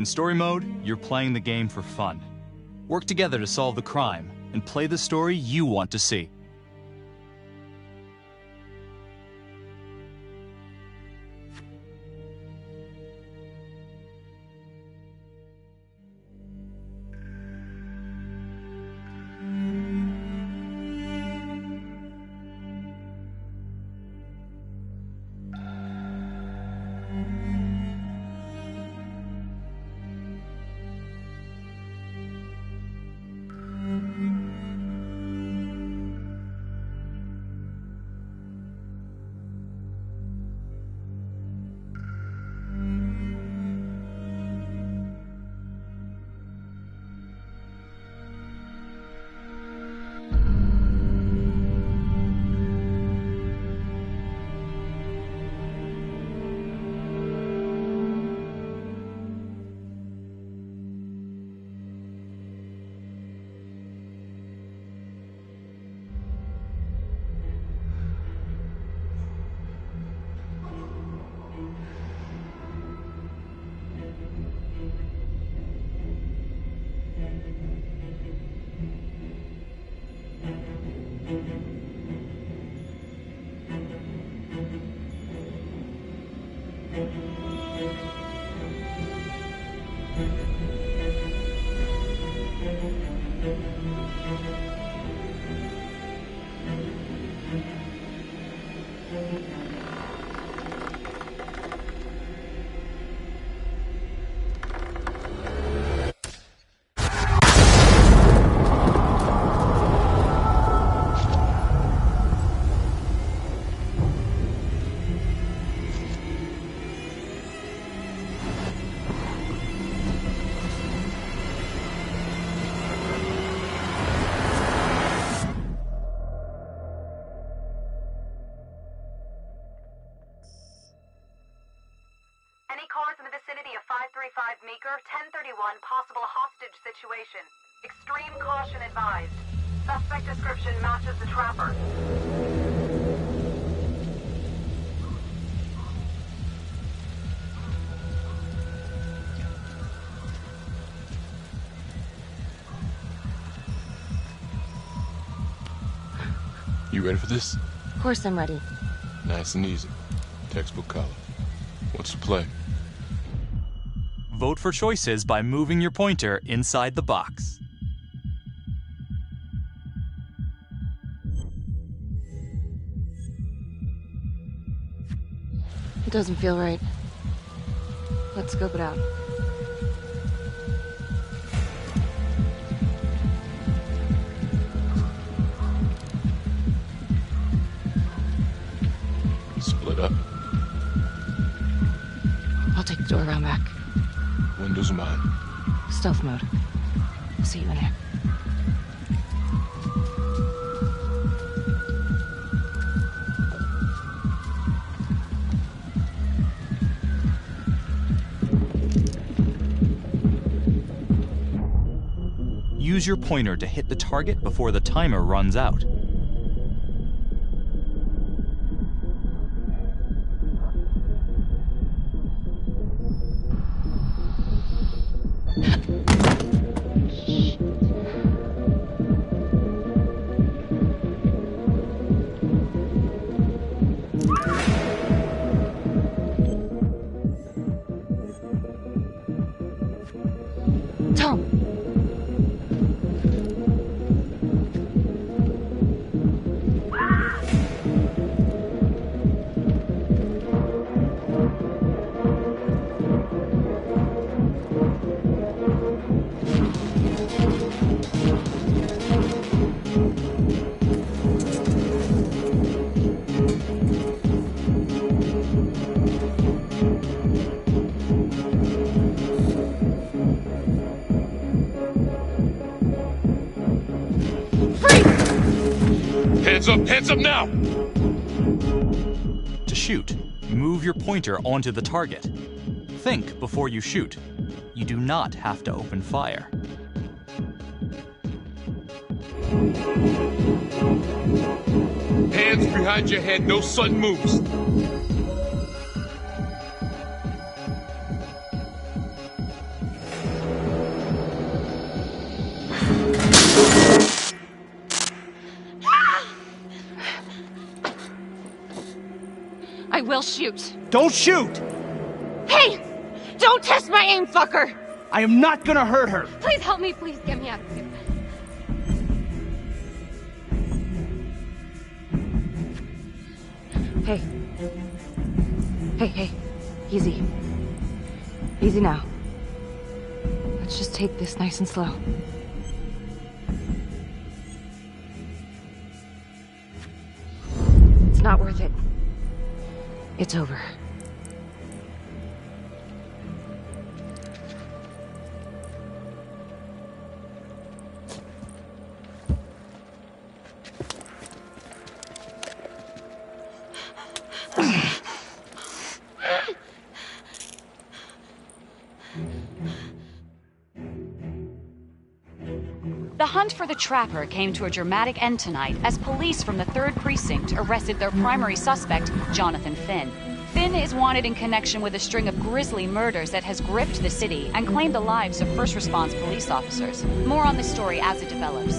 In story mode, you're playing the game for fun. Work together to solve the crime and play the story you want to see. Meeker, 1031, possible hostage situation. Extreme caution advised. Suspect description matches the trapper. You ready for this? Of course I'm ready. Nice and easy. Textbook color. What's the play? Vote for choices by moving your pointer inside the box. It doesn't feel right. Let's scope it out. Split up. I'll take the door around back. Windows mine. Stealth mode. I'll see you in here. Use your pointer to hit the target before the timer runs out. Tom! Hands up now! To shoot, move your pointer onto the target. Think before you shoot. You do not have to open fire. Hands behind your head, no sudden moves. I will shoot. Don't shoot! Hey! Don't test my aim, fucker! I am not gonna hurt her! Please help me, please get me out of here. Hey. Hey. Easy. Easy now. Let's just take this nice and slow. It's not worth it. It's over. The hunt for the Trapper came to a dramatic end tonight as police from the 3rd Precinct arrested their primary suspect, Jonathan Finn. Finn is wanted in connection with a string of grisly murders that has gripped the city and claimed the lives of first response police officers. More on this story as it develops.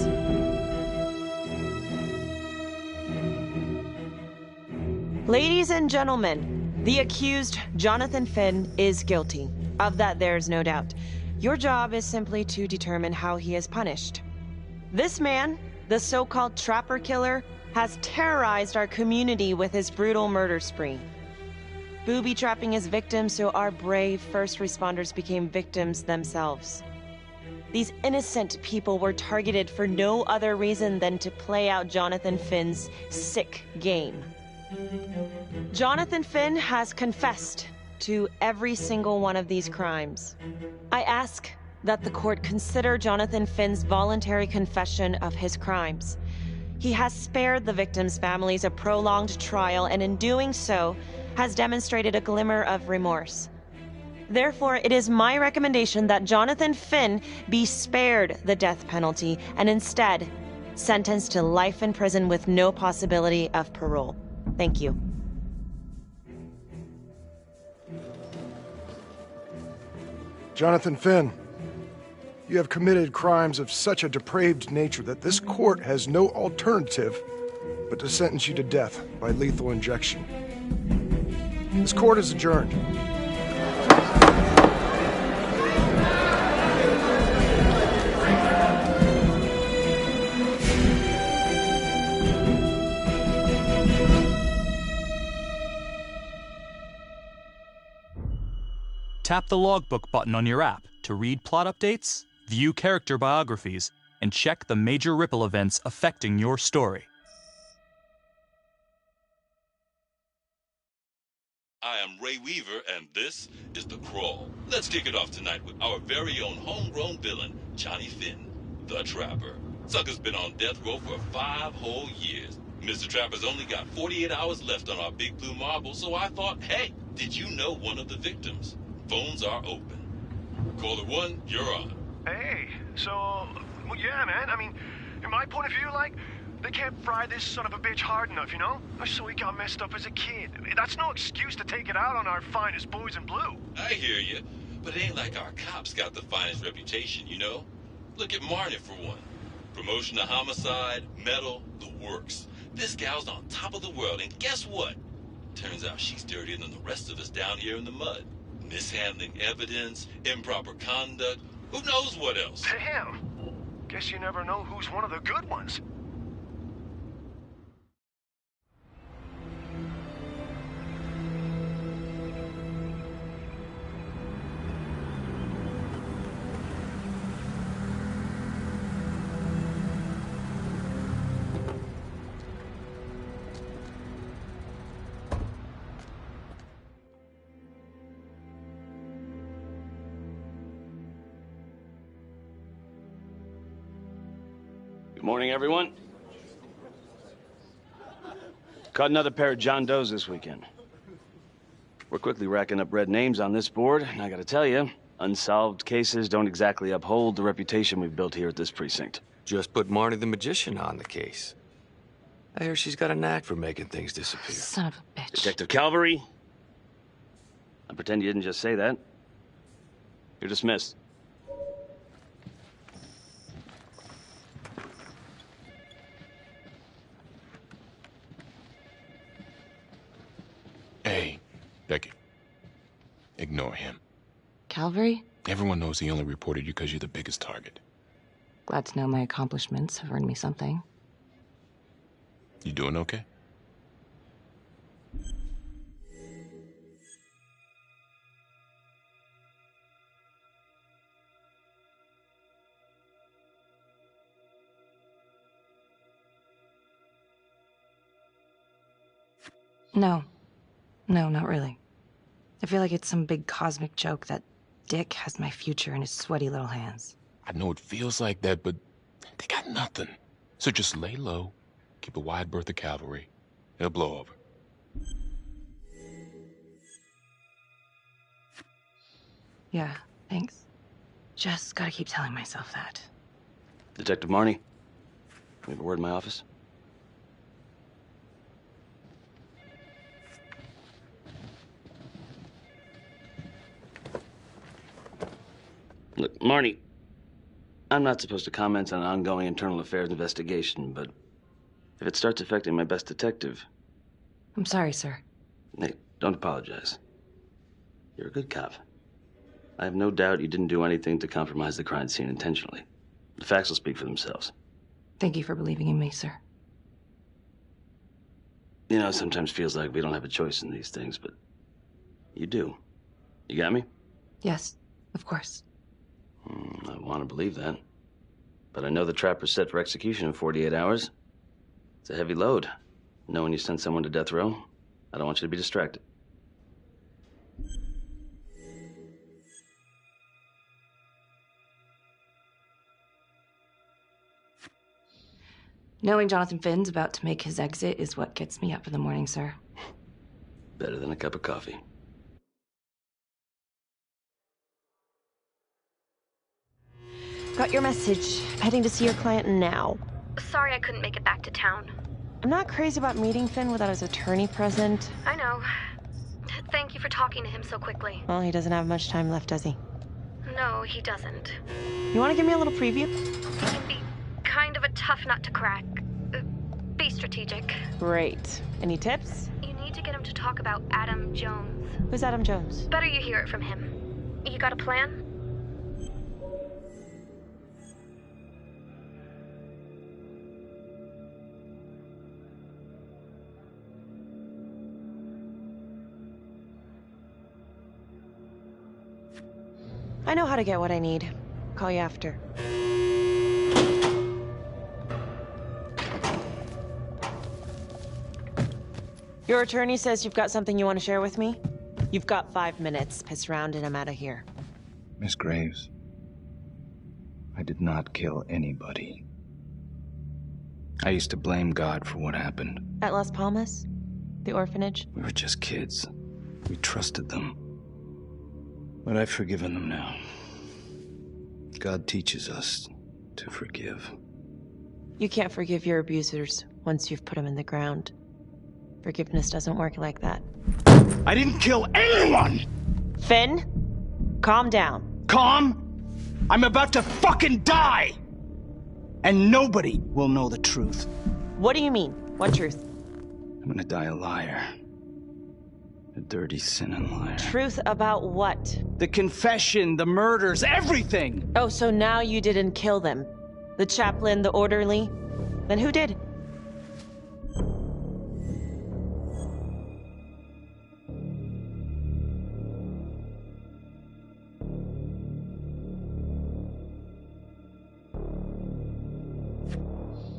Ladies and gentlemen, the accused, Jonathan Finn, is guilty. Of that, there's no doubt. Your job is simply to determine how he is punished. This man, the so-called Trapper Killer, has terrorized our community with his brutal murder spree. Booby-trapping his victims so our brave first responders became victims themselves. These innocent people were targeted for no other reason than to play out Jonathan Finn's sick game. Jonathan Finn has confessed to every single one of these crimes. I ask that the court consider Jonathan Finn's voluntary confession of his crimes. He has spared the victims' families a prolonged trial, and in doing so, has demonstrated a glimmer of remorse. Therefore, it is my recommendation that Jonathan Finn be spared the death penalty and instead sentenced to life in prison with no possibility of parole. Thank you. Jonathan Finn, you have committed crimes of such a depraved nature that this court has no alternative but to sentence you to death by lethal injection. This court is adjourned. Tap the logbook button on your app to read plot updates, view character biographies, and check the major ripple events affecting your story. I am Ray Weaver, and this is The Crawl. Let's kick it off tonight with our very own homegrown villain, Johnny Finn, the Trapper. Sucker's been on death row for 5 whole years. Mr. Trapper's only got 48 hours left on our big blue marble, so I thought, hey, did you know one of the victims? Phones are open. Caller 1, you're on. Hey, so, well, yeah, man, I mean, in my point of view, like, they can't fry this son of a bitch hard enough, you know? So he got messed up as a kid. That's no excuse to take it out on our finest boys in blue. I hear you, but it ain't like our cops got the finest reputation, you know? Look at Marnie for one. Promotion to homicide, medal, the works. This gal's on top of the world, and guess what? Turns out she's dirtier than the rest of us down here in the mud. Mishandling evidence, improper conduct, who knows what else? Damn. Guess you never know who's one of the good ones. Good morning, everyone. Caught another pair of John Does this weekend. We're quickly racking up red names on this board, and I gotta tell you, unsolved cases don't exactly uphold the reputation we've built here at this precinct. Just put Marnie the Magician on the case. I hear she's got a knack for making things disappear. Son of a bitch. Detective Calvary, I pretend you didn't just say that. You're dismissed. Hey, Calvary? Everyone knows he only reported you because you're the biggest target. Glad to know my accomplishments have earned me something. You doing okay? No. No, not really. I feel like it's some big cosmic joke that Dick has my future in his sweaty little hands. I know it feels like that, but they got nothing. So just lay low, keep a wide berth of cavalry. It'll blow over. Yeah, thanks. Just gotta keep telling myself that. Detective Marnie, we have a word in my office. Look, Marnie, I'm not supposed to comment on an ongoing internal affairs investigation, but if it starts affecting my best detective... I'm sorry, sir. Hey, don't apologize. You're a good cop. I have no doubt you didn't do anything to compromise the crime scene intentionally. The facts will speak for themselves. Thank you for believing in me, sir. You know, it sometimes feels like we don't have a choice in these things, but you do. You got me? Yes, of course. I want to believe that. But I know the trapper's set for execution in 48 hours. It's a heavy load. Knowing you sent someone to death row, I don't want you to be distracted. Knowing Jonathan Finn's about to make his exit is what gets me up in the morning, sir. Better than a cup of coffee. Got your message. Heading to see your client now. Sorry I couldn't make it back to town. I'm not crazy about meeting Finn without his attorney present. I know. Thank you for talking to him so quickly. Well, he doesn't have much time left, does he? No, he doesn't. You want to give me a little preview? He can be kind of a tough nut to crack. Be strategic. Great. Any tips? You need to get him to talk about Adam Jones. Who's Adam Jones? Better you hear it from him. You got a plan? I know how to get what I need. Call you after. Your attorney says you've got something you want to share with me? You've got 5 minutes. Piss around and I'm out of here. Miss Graves, I did not kill anybody. I used to blame God for what happened. At Las Palmas? The orphanage? We were just kids. We trusted them. But I've forgiven them now. God teaches us to forgive. You can't forgive your abusers once you've put them in the ground. Forgiveness doesn't work like that. I didn't kill anyone! Finn, calm down. Calm? I'm about to fucking die! And nobody will know the truth. What do you mean? What truth? I'm gonna die a liar. A dirty, sinning liar. Truth about what? The confession, the murders, everything! Oh, so now you didn't kill them? The chaplain, the orderly? Then who did?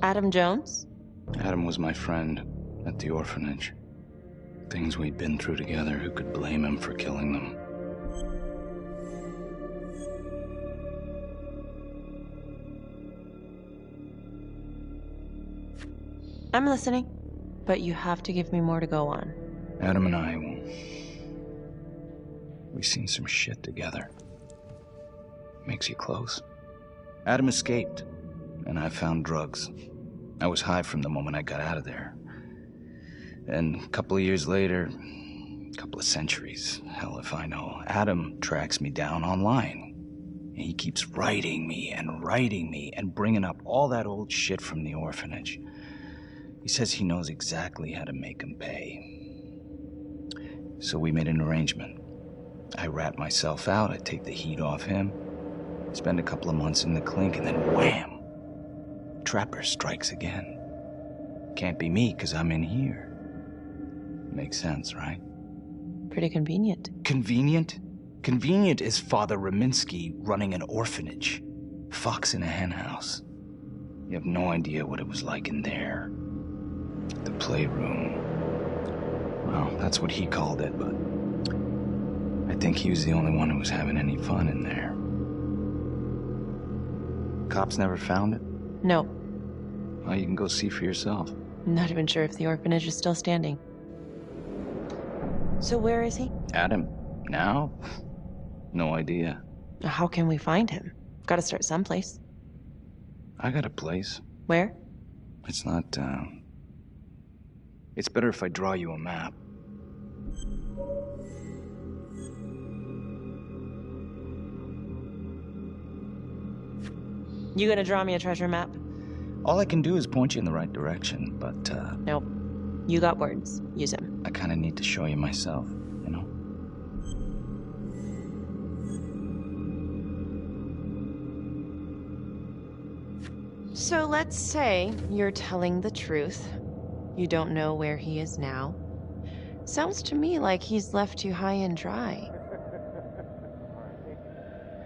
Adam Jones? Adam was my friend at the orphanage. Things we'd been through together, who could blame him for killing them? I'm listening, but you have to give me more to go on. Adam and I, we've seen some shit together. Makes you close. Adam escaped, and I found drugs. I was high from the moment I got out of there. And a couple of years later, a couple of centuries, hell if I know, Adam tracks me down online. And he keeps writing me and bringing up all that old shit from the orphanage. He says he knows exactly how to make him pay. So we made an arrangement. I rat myself out, I take the heat off him, spend a couple of months in the clink, and then wham! Trapper strikes again. Can't be me, 'cause I'm in here. Makes sense, right? Pretty convenient. Convenient? Convenient is Father Raminsky running an orphanage. Fox in a henhouse. You have no idea what it was like in there. The playroom. Well, that's what he called it, but I think he was the only one who was having any fun in there. Cops never found it? No. Well, you can go see for yourself. I'm not even sure if the orphanage is still standing. So where is he? Adam? Now? No idea. How can we find him? Gotta start someplace. I got a place. Where? It's not, It's better if I draw you a map. You gonna draw me a treasure map? All I can do is point you in the right direction, but, Nope. You got words. Use them. I kinda need to show you myself, you know? So let's say you're telling the truth. You don't know where he is now. Sounds to me like he's left you high and dry.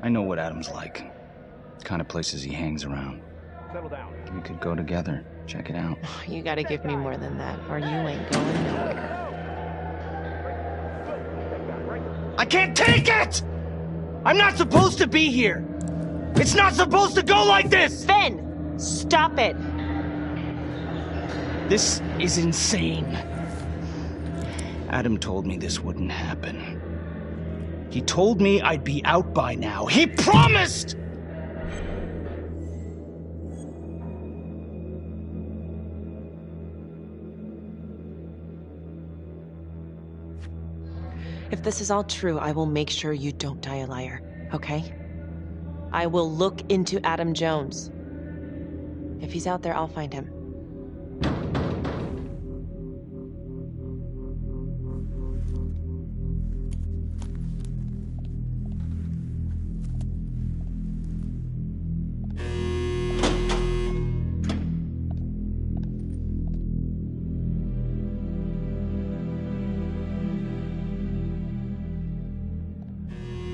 I know what Adam's like. The kind of places he hangs around. Settle down. We could go together. Check it out. You gotta give me more than that, or you ain't going nowhere. I can't take it! I'm not supposed to be here! It's not supposed to go like this! Finn! Stop it! This is insane. Adam told me this wouldn't happen. He told me I'd be out by now. He promised! If this is all true, I will make sure you don't die a liar, okay? I will look into Adam Jones. If he's out there, I'll find him.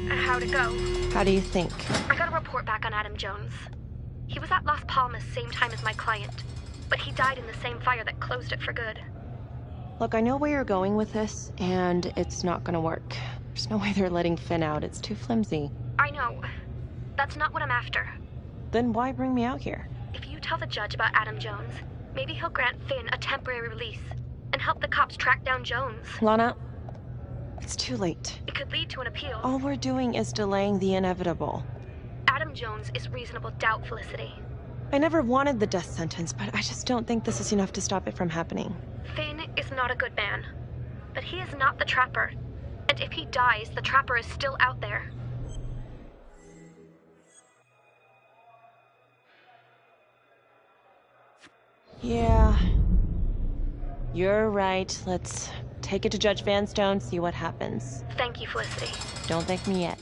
How'd it go? How do you think? I got a report back on Adam Jones. He was at Las Palmas same time as my client, but he died in the same fire that closed it for good. Look, I know where you're going with this, and it's not gonna work. There's no way they're letting Finn out. It's too flimsy. I know. That's not what I'm after. Then why bring me out here? If you tell the judge about Adam Jones, maybe he'll grant Finn a temporary release and help the cops track down Jones. Lana, it's too late. It could lead to an appeal. All we're doing is delaying the inevitable. Adam Jones is reasonable doubt, Felicity. I never wanted the death sentence, but I just don't think this is enough to stop it from happening. Finn is not a good man, but he is not the Trapper. And if he dies, the Trapper is still out there. Yeah. You're right. Let's take it to Judge Vanstone, see what happens. Thank you, Felicity. Don't thank me yet.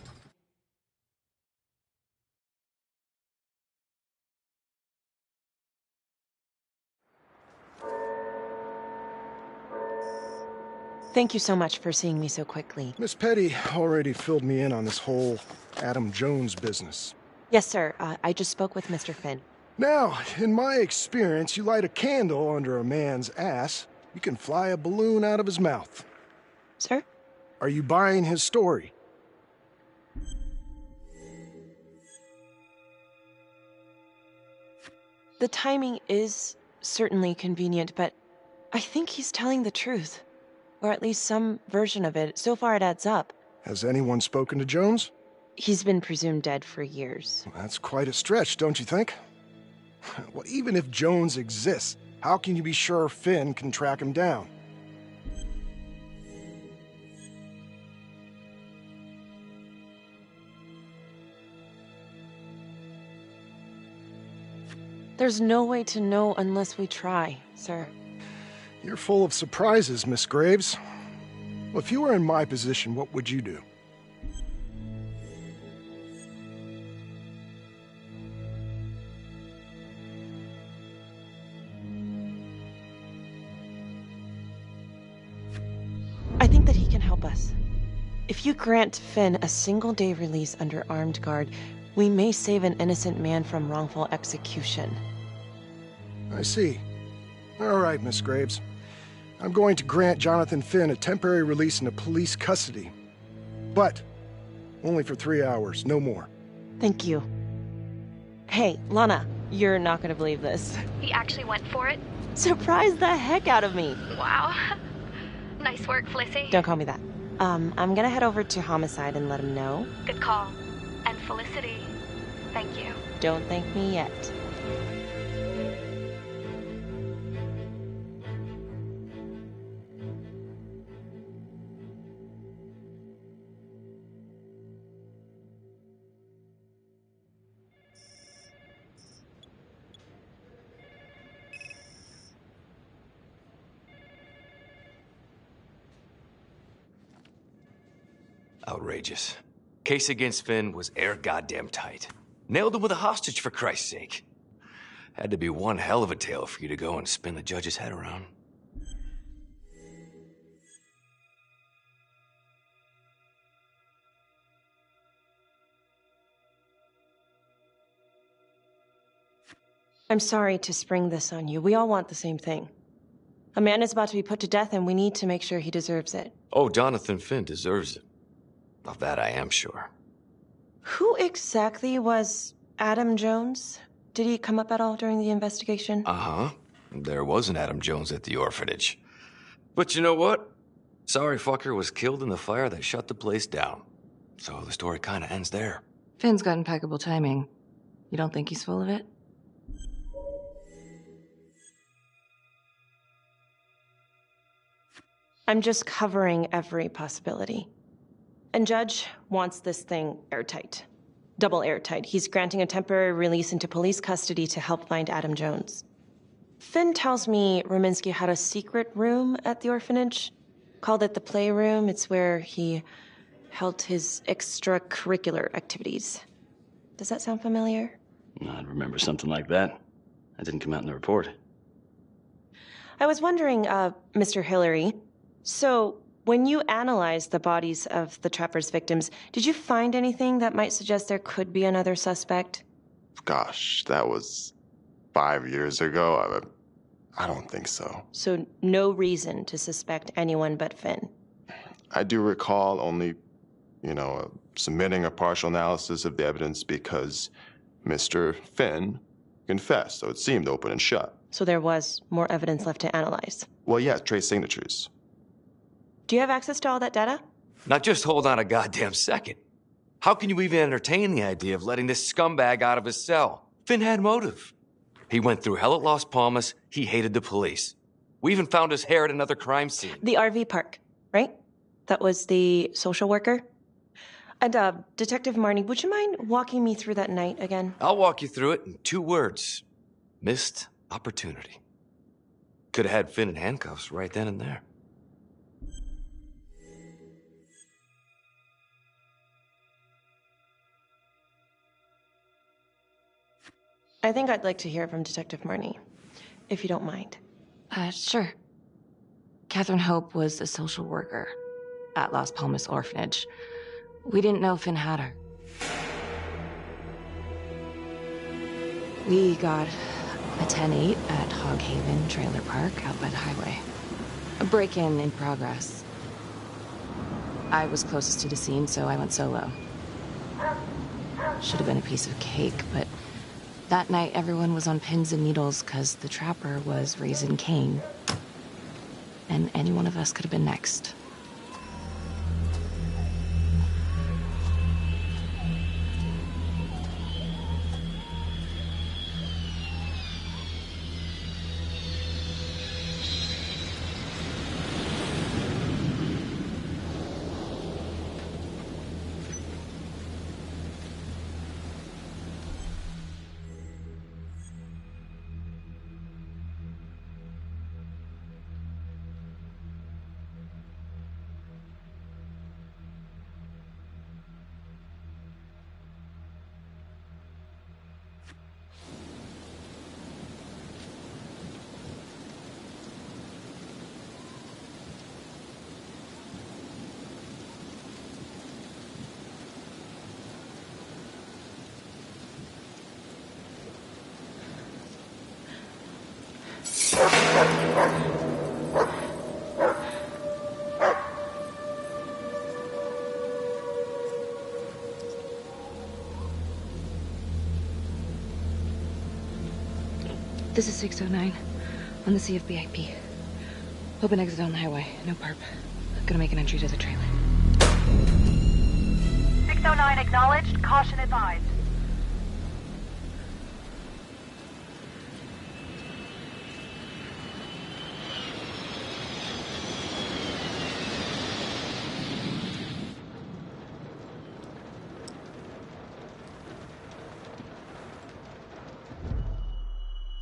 Thank you so much for seeing me so quickly. Miss Petty already filled me in on this whole Adam Jones business. Yes, sir. I just spoke with Mr. Finn. Now, in my experience, you light a candle under a man's ass, you can fly a balloon out of his mouth. Sir? Are you buying his story? The timing is certainly convenient, but I think he's telling the truth. Or at least some version of it. So far it adds up. Has anyone spoken to Jones? He's been presumed dead for years. Well, that's quite a stretch, don't you think? Well, even if Jones exists, how can you be sure Finn can track him down? There's no way to know unless we try, sir. You're full of surprises, Miss Graves. Well, if you were in my position, what would you do? If you grant Finn a single-day release under armed guard, we may save an innocent man from wrongful execution. I see. All right, Miss Graves. I'm going to grant Jonathan Finn a temporary release into police custody. But only for 3 hours, no more. Thank you. Hey, Lana, you're not gonna believe this. He actually went for it? Surprised the heck out of me. Wow. Nice work, Felicity. Don't call me that. I'm gonna head over to Homicide and let him know. Good call. And Felicity, thank you. Don't thank me yet. Outrageous. Case against Finn was air goddamn tight. Nailed him with a hostage, for Christ's sake. Had to be one hell of a tale for you to go and spin the judge's head around. I'm sorry to spring this on you. We all want the same thing. A man is about to be put to death, and we need to make sure he deserves it. Oh, Jonathan Finn deserves it. Of that I am sure. Who exactly was Adam Jones? Did he come up at all during the investigation? Uh-huh. There was an Adam Jones at the orphanage. But you know what? Sorry fucker was killed in the fire that shut the place down. So the story kind of ends there. Finn's got impeccable timing. You don't think he's full of it? I'm just covering every possibility. And Judge wants this thing airtight. Double airtight. He's granting a temporary release into police custody to help find Adam Jones. Finn tells me Rominsky had a secret room at the orphanage. Called it the Playroom. It's where he held his extracurricular activities. Does that sound familiar? I'd remember something like that. That didn't come out in the report. I was wondering, Mr. Hillary, so when you analyzed the bodies of the Trapper's victims, did you find anything that might suggest there could be another suspect? Gosh, that was 5 years ago. I don't think so. So no reason to suspect anyone but Finn? I do recall only, submitting a partial analysis of the evidence because Mr. Finn confessed, so it seemed open and shut. So there was more evidence left to analyze? Well, yeah, trace signatures. Do you have access to all that data? Now just hold on a goddamn second. How can you even entertain the idea of letting this scumbag out of his cell? Finn had motive. He went through hell at Las Palmas. He hated the police. We even found his hair at another crime scene. The RV park, right? That was the social worker? And, Detective Marnie, would you mind walking me through that night again? I'll walk you through it in 2 words. Missed opportunity. Could have had Finn in handcuffs right then and there. I think I'd like to hear from Detective Marnie, if you don't mind. Sure. Catherine Hope was a social worker at Las Palmas Orphanage. We didn't know Finn had her. We got a 10-8 at Hog Haven Trailer Park out by the highway. A break-in in progress. I was closest to the scene, so I went solo. Should have been a piece of cake, but that night everyone was on pins and needles because the Trapper was raising Cain. And any one of us could have been next. This is 609 on the CFBIP. Open exit on the highway. No perp. Gonna make an entry to the trailer. 609 acknowledged. Caution advised.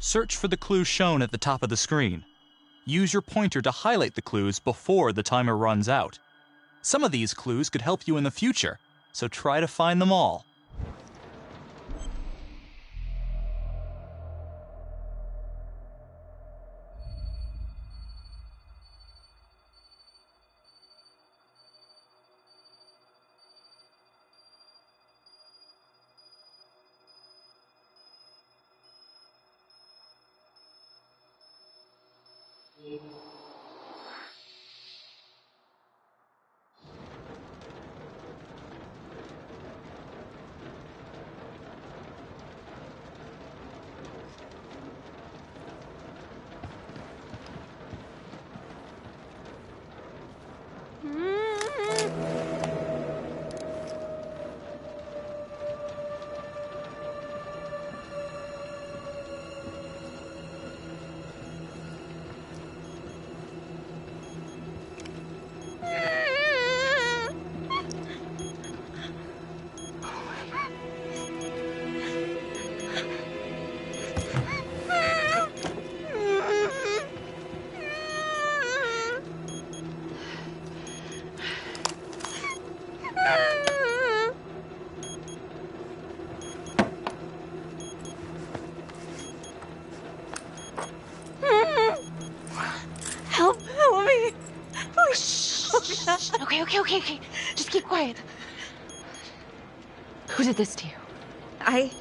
Search for the clues shown at the top of the screen. Use your pointer to highlight the clues before the timer runs out. Some of these clues could help you in the future, so try to find them all. Help me. Okay. Just keep quiet. Who did this to you? I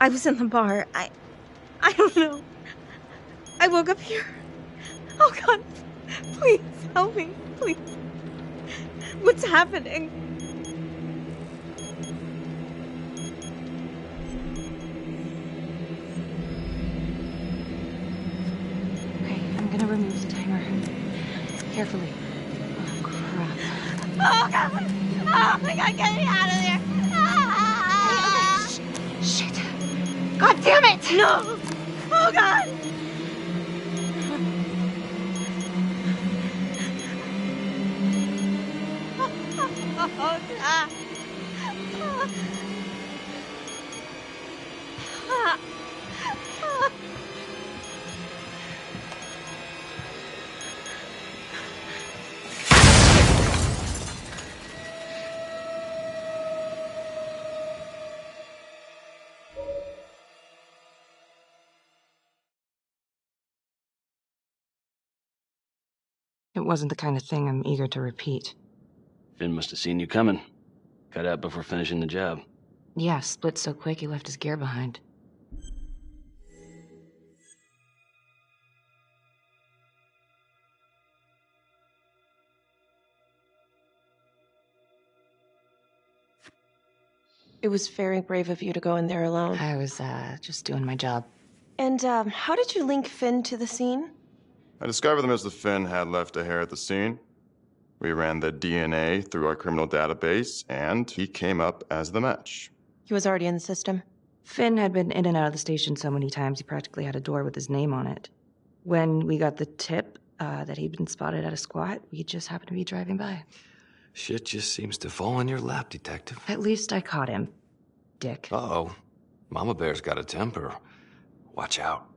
was in the bar. I don't know. I woke up here. Oh, God. Please, help me. Please. What's happening? Okay, I'm gonna remove the timer. Carefully. Oh, crap. Oh, God. Oh, my God, get me out of there. Okay. Shit. God damn it! No. Oh, God. Oh, God. It wasn't the kind of thing I'm eager to repeat. Finn must have seen you coming. Cut out before finishing the job. Yeah, split so quick he left his gear behind. It was very brave of you to go in there alone. I was, just doing my job. And, how did you link Finn to the scene? I discovered that Mr. Finn had left a hair at the scene. We ran the DNA through our criminal database, and he came up as the match. He was already in the system? Finn had been in and out of the station so many times he practically had a door with his name on it. When we got the tip that he'd been spotted at a squat, we just happened to be driving by. Shit just seems to fall in your lap, Detective. At least I caught him, dick. Uh-oh. Mama Bear's got a temper. Watch out.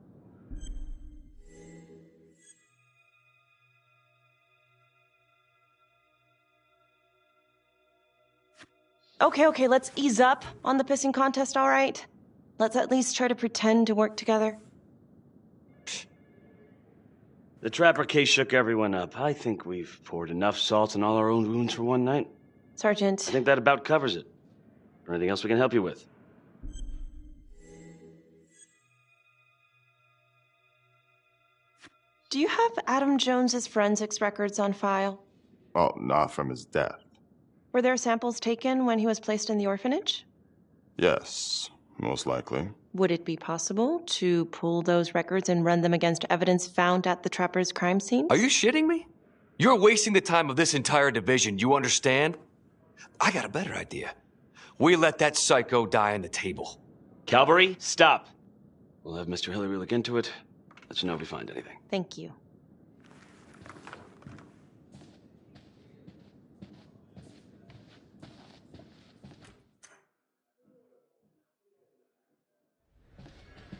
Okay, let's ease up on the pissing contest, all right? Let's at least try to pretend to work together. The Trapper case shook everyone up. I think we've poured enough salt in all our own wounds for one night. Sergeant. I think that about covers it. Or anything else we can help you with? Do you have Adam Jones's forensics records on file? Well, not from his death. Were there samples taken when he was placed in the orphanage? Yes. Most likely. Would it be possible to pull those records and run them against evidence found at the Trapper's crime scene? Are you shitting me? You're wasting the time of this entire division, you understand? I got a better idea. We let that psycho die on the table. Calvary, stop. We'll have Mr. Hillary look into it. Let you know if we find anything. Thank you.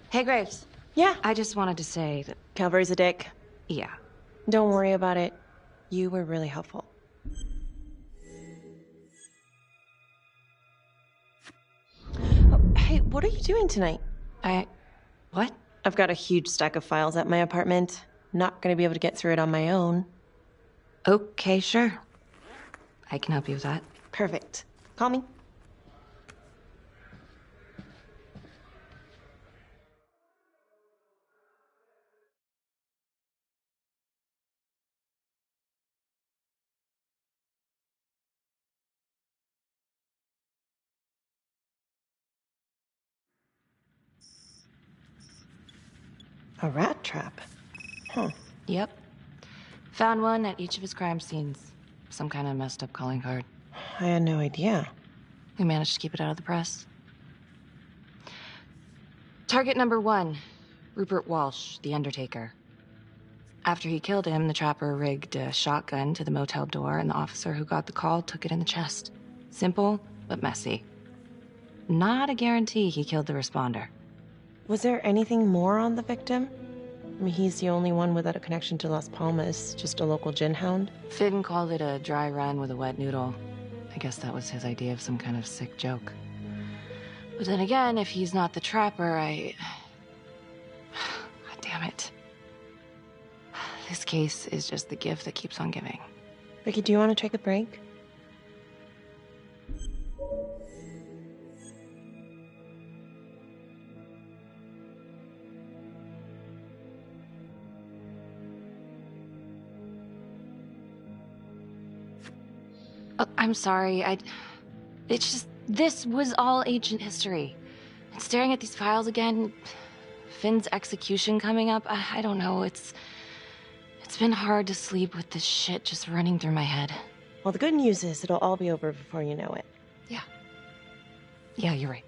Hey, Graves. Yeah? I just wanted to say that... Calvary's a dick. Yeah. Don't worry about it. You were really helpful. Oh, hey, what are you doing tonight? What? I've got a huge stack of files at my apartment. Not gonna be able to get through it on my own. Okay, sure. I can help you with that. Perfect. Call me. A rat trap? Huh. Yep. Found one at each of his crime scenes. Some kind of messed up calling card. I had no idea. We managed to keep it out of the press. Target number 1, Rupert Walsh, the Undertaker. After he killed him, the Trapper rigged a shotgun to the motel door, and the officer who got the call took it in the chest. Simple, but messy. Not a guarantee he killed the responder. Was there anything more on the victim? I mean, he's the only one without a connection to Las Palmas, just a local gin hound. Finn called it a dry run with a wet noodle. I guess that was his idea of some kind of sick joke. But then again, if he's not the Trapper, God damn it. This case is just the gift that keeps on giving. Vicky, do you want to take a break? I'm sorry, it's just, this was all ancient history. And staring at these files again, Finn's execution coming up, I don't know, it's been hard to sleep with this shit just running through my head. Well, the good news is it'll all be over before you know it. Yeah, you're right.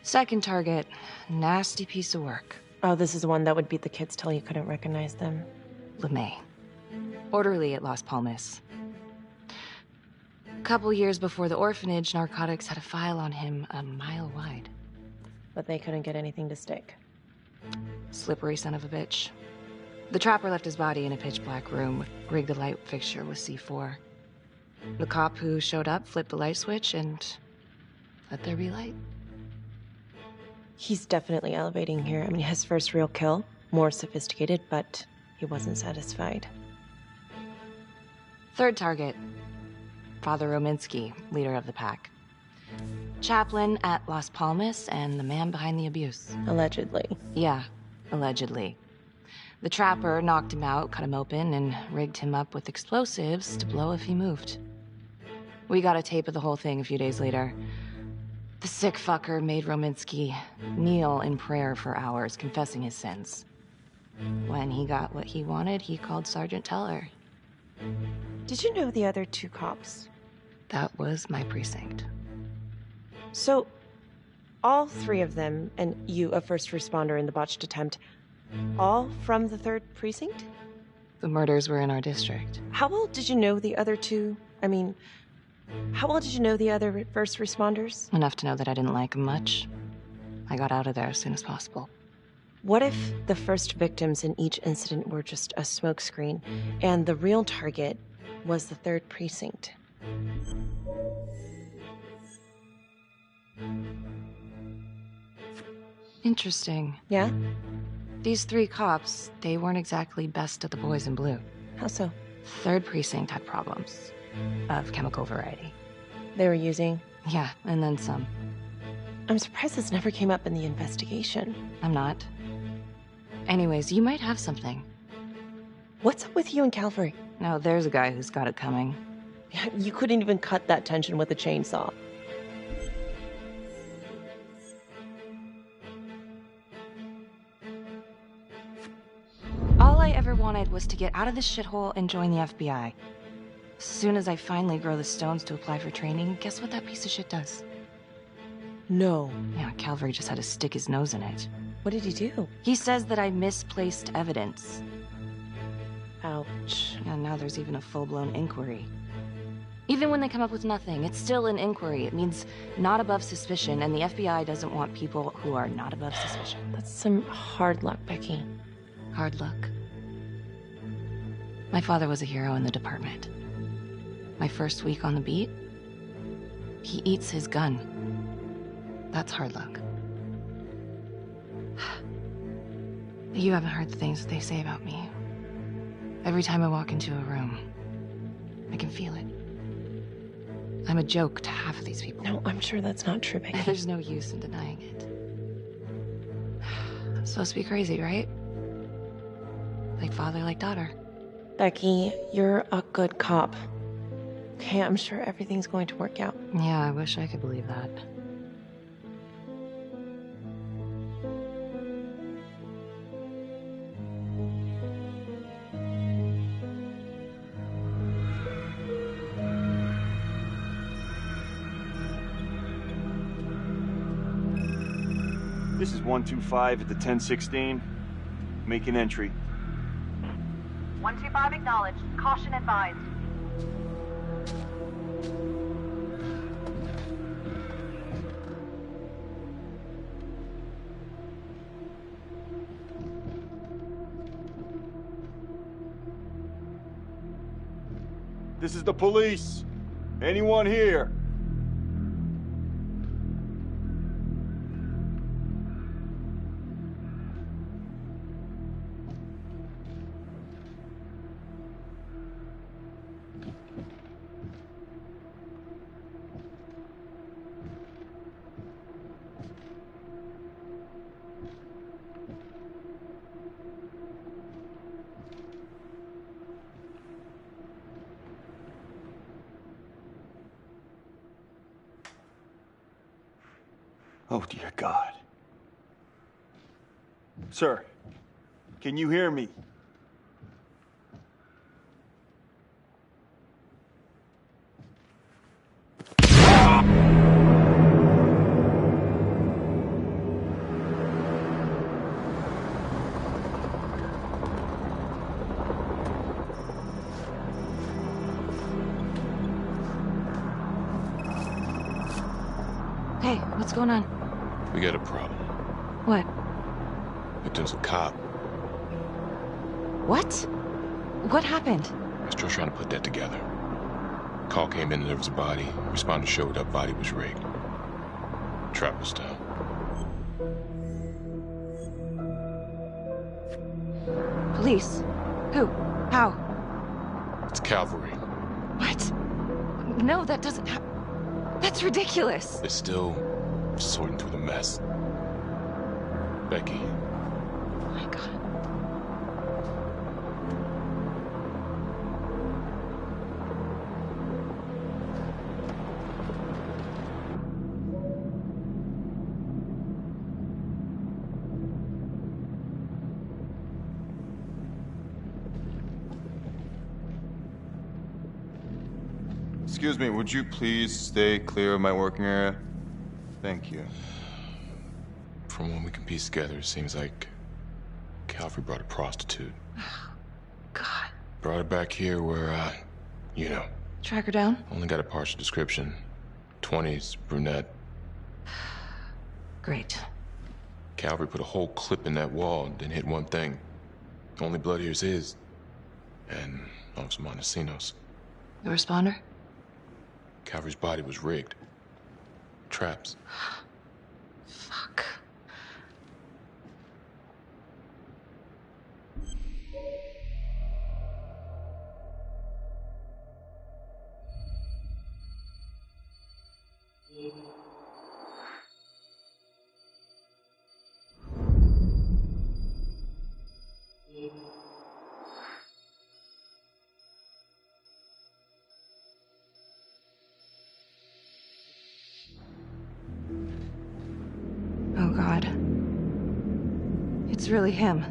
Second target, nasty piece of work. Oh, this is the one that would beat the kids till you couldn't recognize them. LeMay. Orderly at Las Palmas. A couple years before the orphanage, narcotics had a file on him a mile wide. But they couldn't get anything to stick. Slippery son of a bitch. The Trapper left his body in a pitch-black room, rigged the light fixture with C4. The cop who showed up flipped the light switch and let there be light. He's definitely elevating here. I mean, his first real kill, more sophisticated, but he wasn't satisfied. Third target, Father Rominsky, leader of the pack. Chaplain at Las Palmas and the man behind the abuse. Allegedly. Yeah, allegedly. The Trapper knocked him out, cut him open, and rigged him up with explosives to blow if he moved. We got a tape of the whole thing a few days later. The sick fucker made Rominsky kneel in prayer for hours, confessing his sins. When he got what he wanted, he called Sergeant Teller. Did you know the other two cops? That was my precinct. So, all three of them, and you, a first responder in the botched attempt, all from the 3rd precinct? The murders were in our district. How well did you know the other two? I mean, how well did you know the other first responders? Enough to know that I didn't like them much. I got out of there as soon as possible. What if the first victims in each incident were just a smokescreen, and the real target was the 3rd precinct? Interesting. Yeah? These 3 cops, they weren't exactly best of the boys in blue. How so? 3rd precinct had problems. Of chemical variety. They were using? Yeah, and then some. I'm surprised this never came up in the investigation. I'm not. Anyways, you might have something. What's up with you and Calvary? No, there's a guy who's got it coming. You couldn't even cut that tension with a chainsaw. ever wanted was to get out of this shithole and join the FBI. As soon as I finally grow the stones to apply for training, guess what that piece of shit does? No. Yeah, Calvary just had to stick his nose in it. What did he do? He says that I misplaced evidence. Ouch. And now there's even a full-blown inquiry. Even when they come up with nothing, it's still an inquiry. It means not above suspicion, and the FBI doesn't want people who are not above suspicion. That's some hard luck, Becky. Hard luck. My father was a hero in the department. My first week on the beat, he eats his gun. That's hard luck. You haven't heard the things they say about me. Every time I walk into a room, I can feel it. I'm a joke to half of these people. No, I'm sure that's not true, Becky. There's no use in denying it. I'm supposed to be crazy, right? Like father, like daughter. Becky, you're a good cop. Okay, I'm sure everything's going to work out. Yeah, I wish I could believe that. This is 125 at the 1016. Make an entry. 125 acknowledged. Caution advised. This is the police. Anyone here? Oh, dear God. Sir, can you hear me? Hey, what's going on? We got a problem. What? Victim's a cop. What? What happened? Still trying to put that together. Call came in and there was a body. Responder showed up, body was rigged. Trap was down. Police? Who? How? It's Calvary. What? No, that doesn't happen. That's ridiculous. They're still sorting through the mess. Becky. Oh my God. Excuse me, would you please stay clear of my working area? Thank you. From what we can piece together, it seems like Calvary brought a prostitute. God. Brought her back here where, you know. Track her down? Only got a partial description. 20s, brunette. Great. Calvary put a whole clip in that wall and didn't hit one thing. Only blood here's his. And Officer Montesinos. The responder? Calvary's body was rigged. Traps. Fuck. Oh, God. It's really him.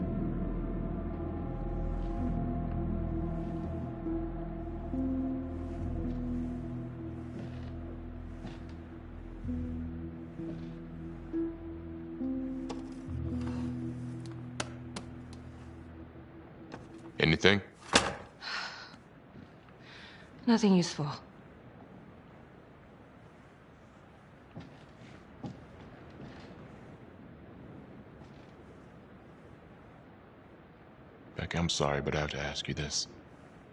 Anything? Nothing useful. Becky, I'm sorry, but I have to ask you this.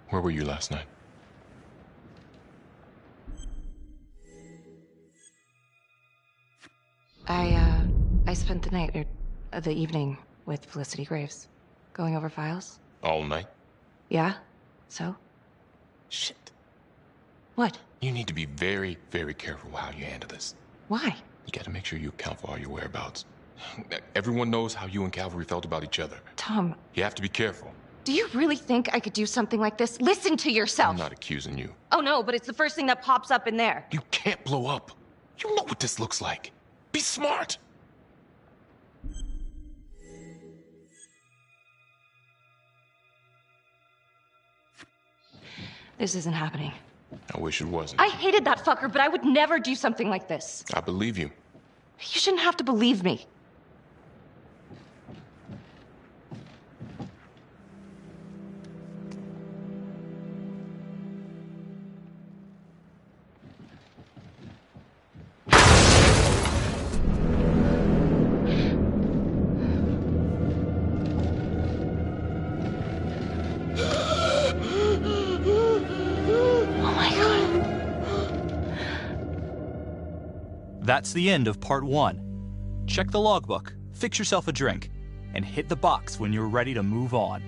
Where were you last night? I spent the night, or the evening, with Felicity Graves. Going over files. All night? Yeah? So? Shit. What? You need to be very, very careful how you handle this. Why? You gotta make sure you account for all your whereabouts. Everyone knows how you and Calvary felt about each other. Tom. You have to be careful. Do you really think I could do something like this? Listen to yourself! I'm not accusing you. Oh no, but it's the first thing that pops up in there. You can't blow up. You know what this looks like. Be smart! This isn't happening. I wish it wasn't. I hated that fucker, but I would never do something like this. I believe you. You shouldn't have to believe me. That's the end of part 1. Check the logbook, fix yourself a drink, and hit the box when you're ready to move on.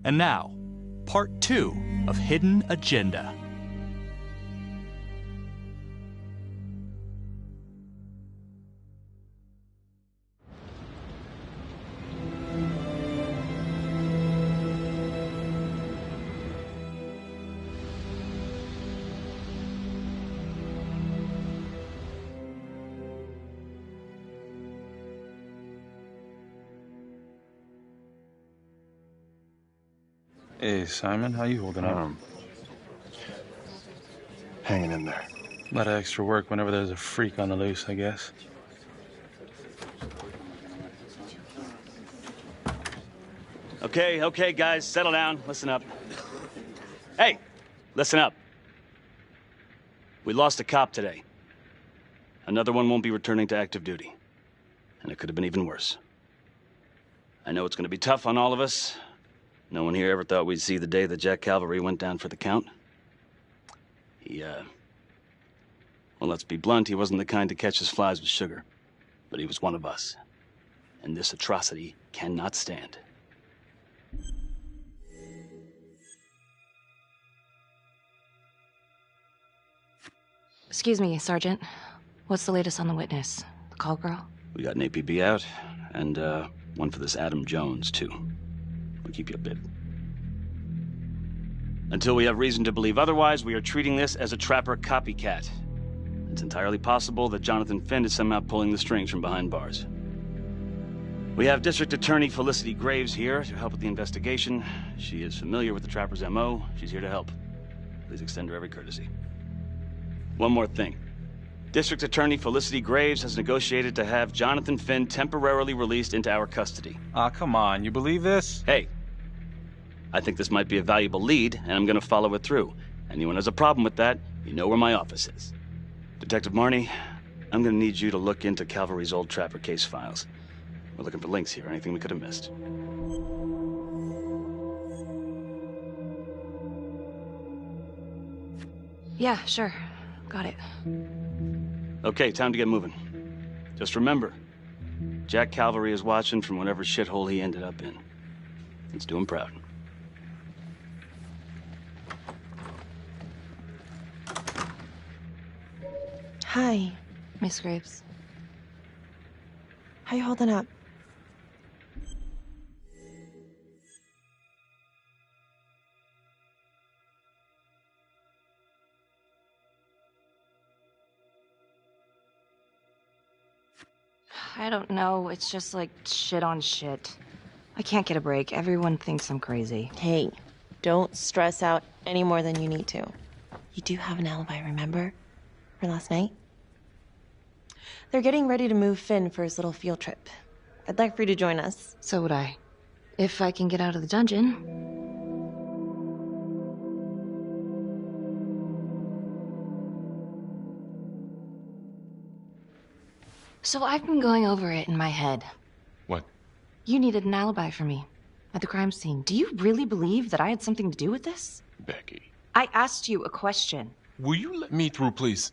And now, part 2 of Hidden Agenda. Hey, Simon, how you holding up? Hanging in there. A lot of extra work whenever there's a freak on the loose, I guess. Okay, guys, settle down. Listen up. Hey, listen up. We lost a cop today. Another one won't be returning to active duty. And it could have been even worse. I know it's going to be tough on all of us. No one here ever thought we'd see the day that Jack Calvary went down for the count. Well, let's be blunt, he wasn't the kind to catch his flies with sugar. But he was one of us. And this atrocity cannot stand. Excuse me, Sergeant. What's the latest on the witness? The call girl? We got an APB out, and one for this Adam Jones, too. We'll keep you updated. Until we have reason to believe otherwise, we are treating this as a Trapper copycat. It's entirely possible that Jonathan Finn is somehow pulling the strings from behind bars. We have District Attorney Felicity Graves here to help with the investigation. She is familiar with the Trapper's MO. She's here to help. Please extend her every courtesy. One more thing. District Attorney Felicity Graves has negotiated to have Jonathan Finn temporarily released into our custody. Aw, come on. You believe this? Hey, I think this might be a valuable lead, and I'm gonna follow it through. Anyone has a problem with that, you know where my office is. Detective Marnie, I'm gonna need you to look into Calvary's old Trapper case files. We're looking for links here, anything we could have missed. Yeah, sure. Got it. Okay, time to get moving. Just remember, Jack Calvary is watching from whatever shithole he ended up in. Let's do him proud. Hi. Miss Graves. How you holding up? I don't know. It's just like shit on shit. I can't get a break. Everyone thinks I'm crazy. Hey, don't stress out any more than you need to. You do have an alibi, remember? For last night? They're getting ready to move Finn for his little field trip. I'd like for you to join us. So would I. If I can get out of the dungeon. So I've been going over it in my head. What? You needed an alibi for me at the crime scene. Do you really believe that I had something to do with this? Becky. I asked you a question. Will you let me through, please?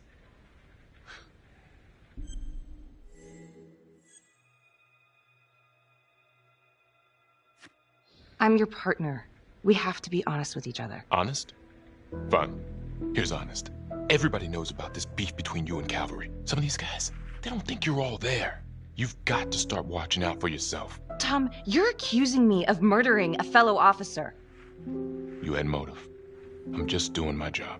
I'm your partner. We have to be honest with each other. Honest? Fine. Here's honest. Everybody knows about this beef between you and Calvary. Some of these guys, they don't think you're all there. You've got to start watching out for yourself. Tom, you're accusing me of murdering a fellow officer. You had motive. I'm just doing my job.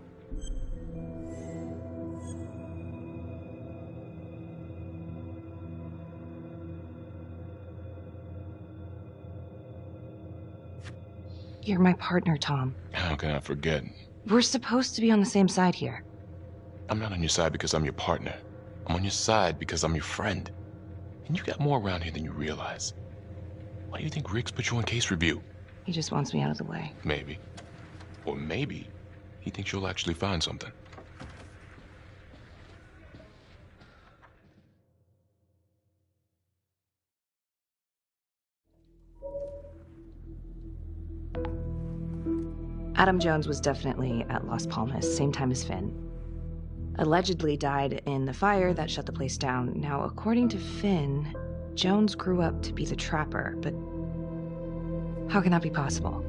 You're my partner, Tom. How can I forget? We're supposed to be on the same side here. I'm not on your side because I'm your partner. I'm on your side because I'm your friend. And you got more around here than you realize. Why do you think Riggs put you on case review? He just wants me out of the way. Maybe. Or maybe he thinks you'll actually find something. Adam Jones was definitely at Las Palmas, same time as Finn. Allegedly died in the fire that shut the place down. Now, according to Finn, Jones grew up to be the Trapper, but how can that be possible?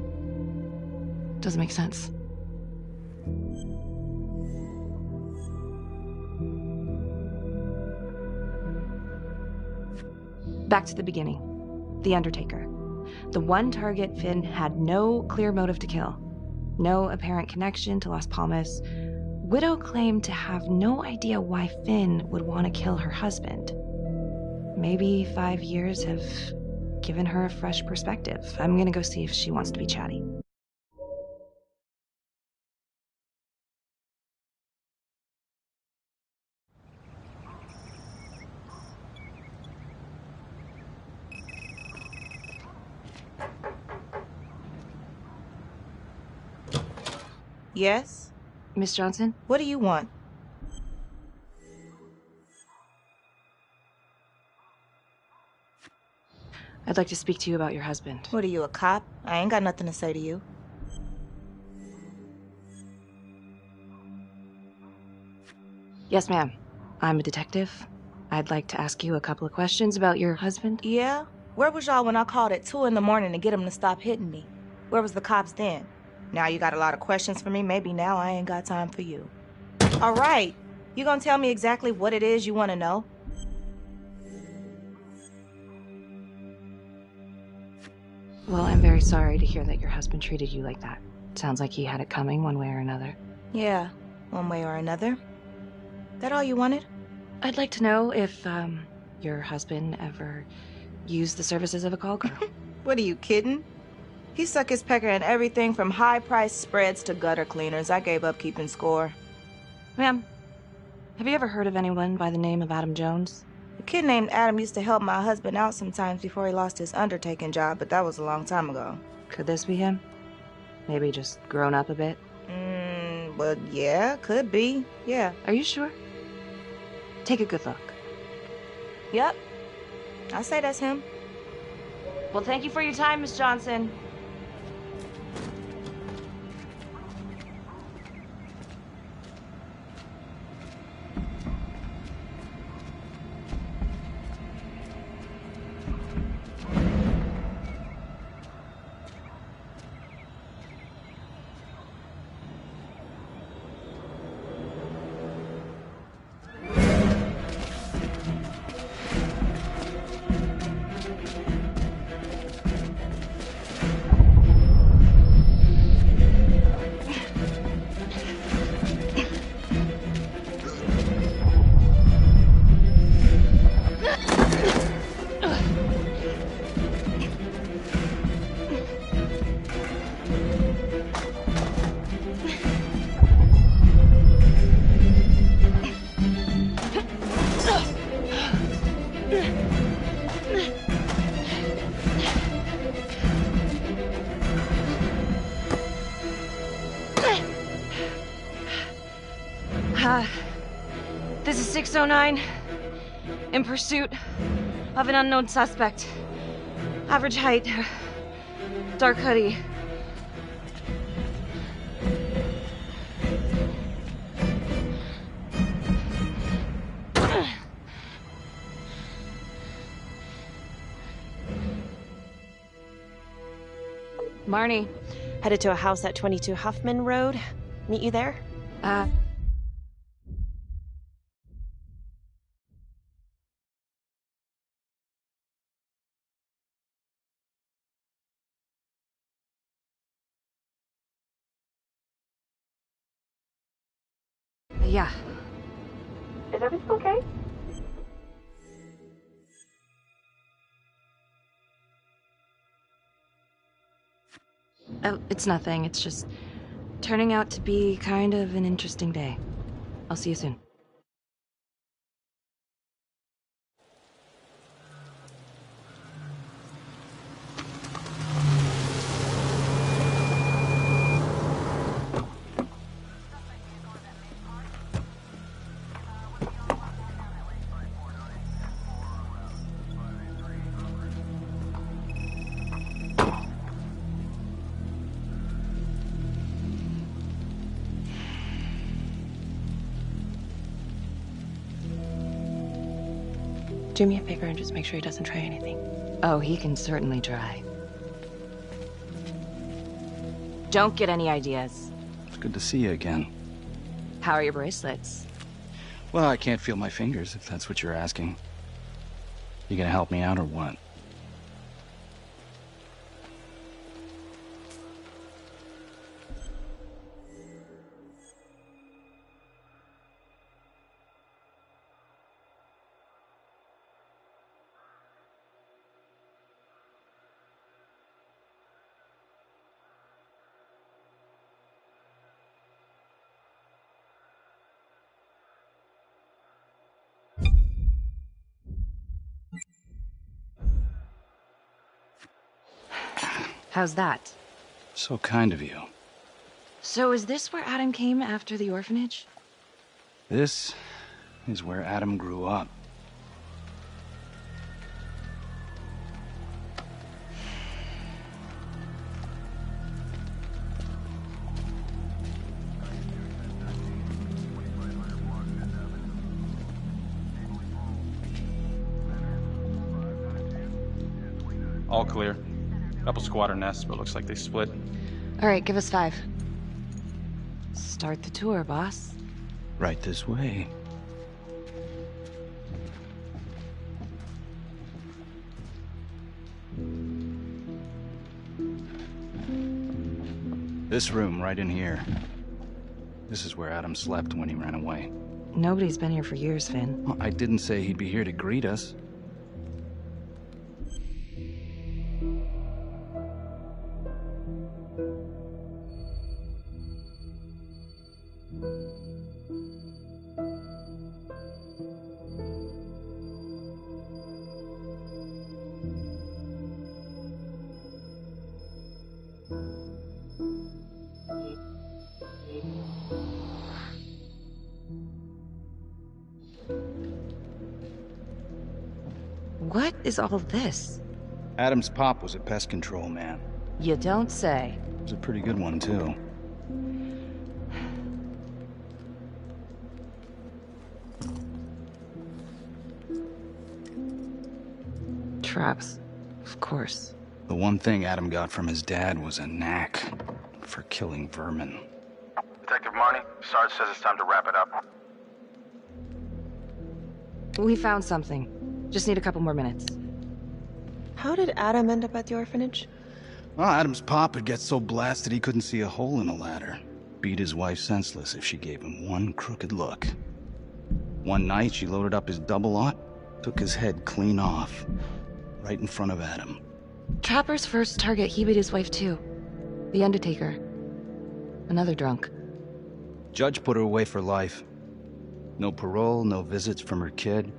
Doesn't make sense. Back to the beginning. The Undertaker. The one target Finn had no clear motive to kill. No apparent connection to Las Palmas. Widow claimed to have no idea why Finn would want to kill her husband. Maybe 5 years have given her a fresh perspective. I'm gonna go see if she wants to be chatty. Yes? Miss Johnson? What do you want? I'd like to speak to you about your husband. What are you, a cop? I ain't got nothing to say to you. Yes, ma'am. I'm a detective. I'd like to ask you a couple of questions about your husband. Yeah? Where was y'all when I called at 2 in the morning to get him to stop hitting me? Where was the cops then? Now you got a lot of questions for me. Maybe now I ain't got time for you. All right. You gonna tell me exactly what it is you want to know? Well, I'm very sorry to hear that your husband treated you like that. Sounds like he had it coming one way or another. Yeah, one way or another. That all you wanted? I'd like to know if, your husband ever used the services of a call girl. What are you, kidding? He suck his pecker in everything from high-priced spreads to gutter cleaners. I gave up keeping score. Ma'am, Have you ever heard of anyone by the name of Adam Jones? A kid named Adam used to help my husband out sometimes before he lost his undertaking job, but that was a long time ago. Could this be him? Maybe just grown up a bit? Well, yeah, could be. Yeah. Are you sure? Take a good look. Yep. I say that's him. Well, thank you for your time, Miss Johnson. This is 609. In pursuit of an unknown suspect. Average height. Dark hoodie. Marnie. Headed to a house at 22 Huffman Road. Meet you there? Yeah. Is everything okay? Oh, it's nothing. It's just turning out to be kind of an interesting day. I'll see you soon. Do me a favor and just make sure he doesn't try anything. Oh, he can certainly try. Don't get any ideas. It's good to see you again. How are your bracelets? Well, I can't feel my fingers, if that's what you're asking. You gonna help me out or what? How's that? So kind of you. So is this where Adam came after the orphanage? This is where Adam grew up. All clear. Couple squatter nests, but looks like they split. All right, give us 5. Start the tour, boss. Right this way. This room right in here. This is where Adam slept when he ran away. Nobody's been here for years, Finn. Well, I didn't say he'd be here to greet us. What is all this? Adam's pop was a pest control man. You don't say. It was a pretty good one, too. Traps. Of course. The one thing Adam got from his dad was a knack for killing vermin. Detective Marnie, Sarge says it's time to wrap it up. We found something. Just need a couple more minutes. How did Adam end up at the orphanage? Well, Adam's pop would get so blasted he couldn't see a hole in a ladder. Beat his wife senseless if she gave him one crooked look. One night, she loaded up his double-aught, took his head clean off, right in front of Adam. Trapper's first target, he beat his wife too. The Undertaker. Another drunk. Judge put her away for life. No parole, no visits from her kid.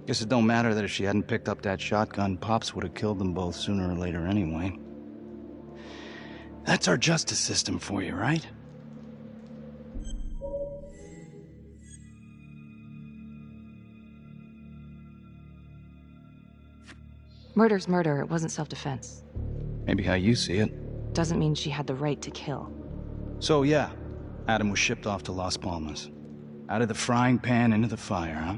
Guess it don't matter that if she hadn't picked up that shotgun, Pops would have killed them both sooner or later anyway. That's our justice system for you, right? Murder's murder, it wasn't self-defense. Maybe how you see it. Doesn't mean she had the right to kill. So yeah, Adam was shipped off to Las Palmas. Out of the frying pan into the fire, huh?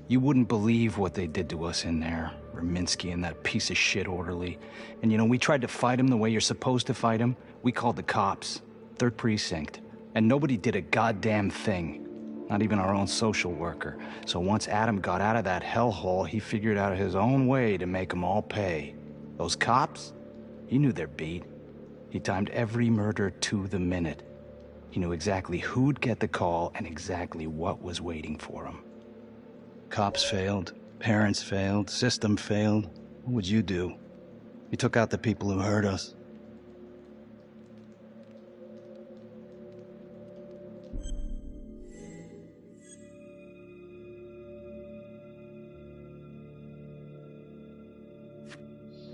You wouldn't believe what they did to us in there. Raminsky and that piece of shit orderly. And you know, we tried to fight him the way you're supposed to fight him. We called the cops. 3rd Precinct. And nobody did a goddamn thing. Not even our own social worker. So once Adam got out of that hellhole, he figured out his own way to make them all pay. Those cops? He knew their beat. He timed every murder to the minute. He knew exactly who'd get the call and exactly what was waiting for him. Cops failed, parents failed, system failed. What would you do? He took out the people who hurt us.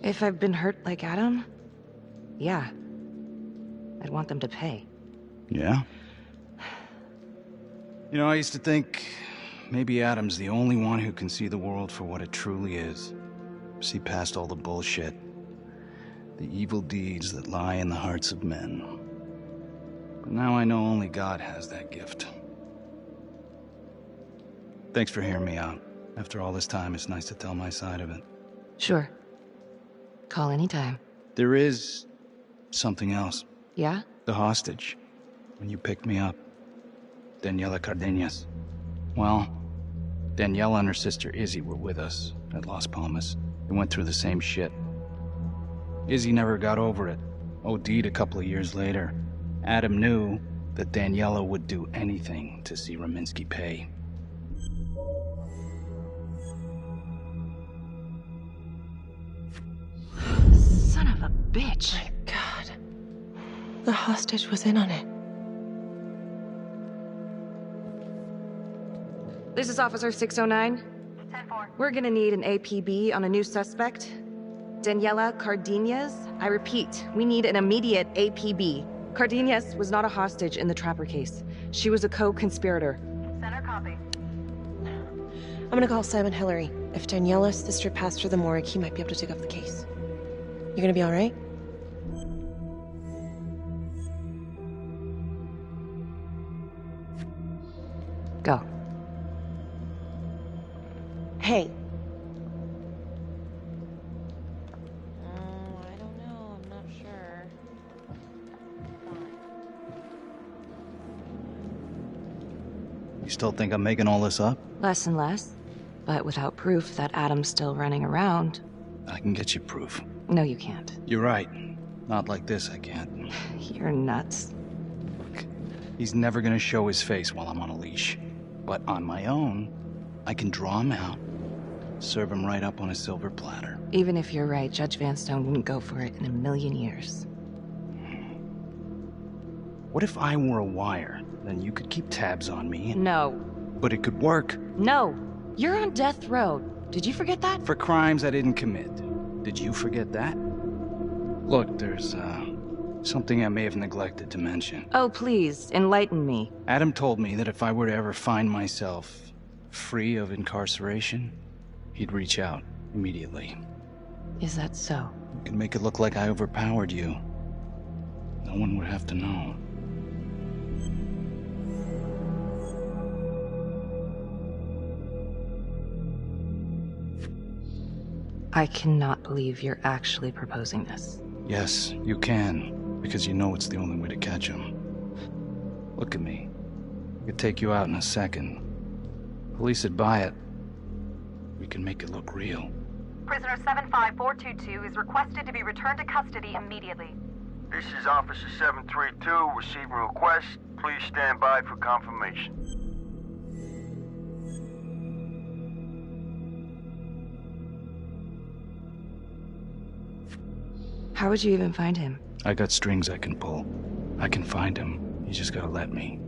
If I've been hurt like Adam, yeah. I'd want them to pay. Yeah? You know, I used to think maybe Adam's the only one who can see the world for what it truly is. See past all the bullshit. The evil deeds that lie in the hearts of men. But now I know only God has that gift. Thanks for hearing me out. After all this time, it's nice to tell my side of it. Sure. Call anytime. There is something else. Yeah? The hostage. When you picked me up. Daniela Cardenas. Well, Daniela and her sister Izzy were with us at Las Palmas. We went through the same shit. Izzy never got over it. OD'd a couple of years later. Adam knew that Daniela would do anything to see Raminsky pay. Son of a bitch. My God. The hostage was in on it. This is Officer 609. 10-4. We're gonna need an APB on a new suspect. Daniela Cardenas. I repeat, we need an immediate APB. Cardenas was not a hostage in the Trapper case. She was a co-conspirator. Center copy. I'm gonna call Simon Hillary. If Daniela's sister passed through the morgue, he might be able to take up the case. You gonna be all right? Go. Hey. I don't know. I'm not sure. You still think I'm making all this up? Less and less. But without proof that Adam's still running around. I can get you proof. No, you can't. You're right. Not like this, I can't. You're nuts. Look, he's never gonna show his face while I'm on a leash. But on my own, I can draw him out, serve him right up on a silver platter. Even if you're right, Judge Vanstone wouldn't go for it in a million years. What if I were a wire? Then you could keep tabs on me. No. But it could work. No. You're on death row. Did you forget that? For crimes I didn't commit. Did you forget that? Look, there's, something I may have neglected to mention. Oh, please, enlighten me. Adam told me that if I were to ever find myself free of incarceration, he'd reach out immediately. Is that so? You can make it look like I overpowered you. No one would have to know. I cannot believe you're actually proposing this. Yes, you can, because you know it's the only way to catch him. Look at me. I could take you out in a second. Police would buy it. We can make it look real. Prisoner 75422 is requested to be returned to custody immediately. This is Officer 732 receiving request. Please stand by for confirmation. How would you even find him? I got strings I can pull. I can find him. You just gotta let me.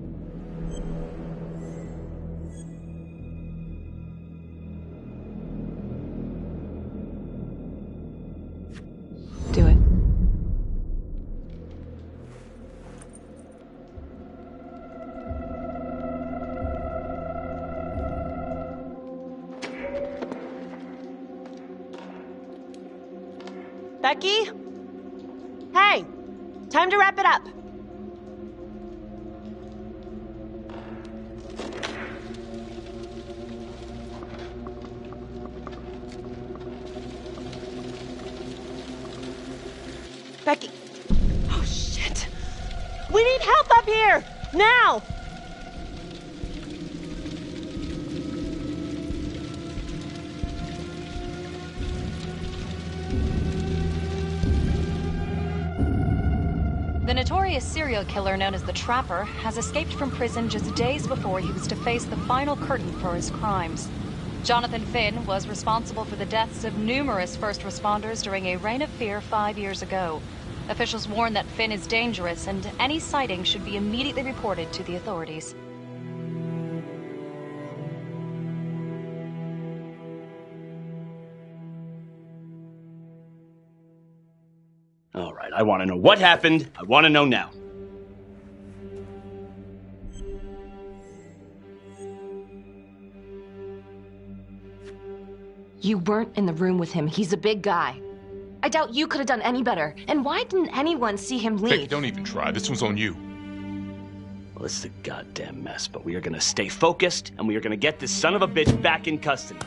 Do it. Becky? Hey! Time to wrap it up. Becky. Oh, shit. We need help up here! Now! The notorious serial killer known as the Trapper has escaped from prison just days before he was to face the final curtain for his crimes. Jonathan Finn was responsible for the deaths of numerous first responders during a reign of fear 5 years ago. Officials warn that Finn is dangerous and any sighting should be immediately reported to the authorities. All right, I want to know what happened. I want to know now. You weren't in the room with him. He's a big guy. I doubt you could have done any better. And why didn't anyone see him leave? Vic, don't even try. This one's on you. Well, it's a goddamn mess, but we are gonna stay focused, and we are gonna get this son of a bitch back in custody.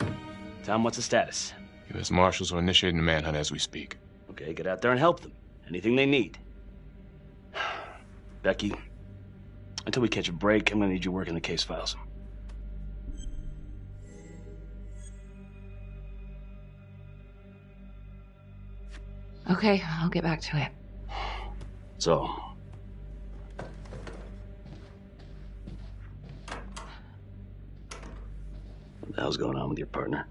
Tom, what's the status? U.S. Marshals are initiating a manhunt as we speak. Okay, get out there and help them. Anything they need. Becky, until we catch a break, I'm gonna need you working the case files. Okay, I'll get back to it. So, what the hell's going on with your partner?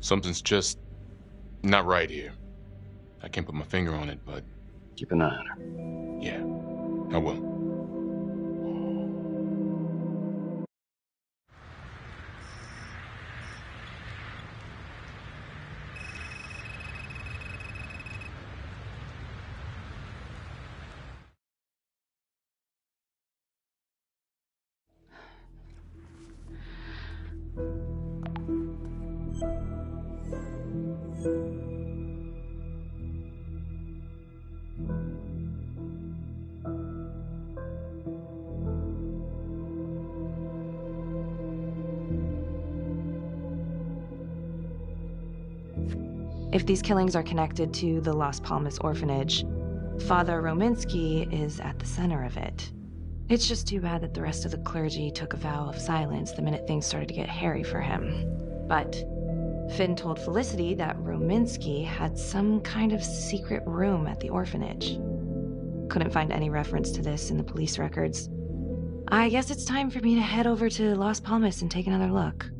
Something's just not right here. I can't put my finger on it, but... Keep an eye on her. Yeah, I will. If these killings are connected to the Las Palmas orphanage, Father Rominsky is at the center of it. It's just too bad that the rest of the clergy took a vow of silence the minute things started to get hairy for him. But Finn told Felicity that Rominsky had some kind of secret room at the orphanage. Couldn't find any reference to this in the police records. I guess it's time for me to head over to Las Palmas and take another look.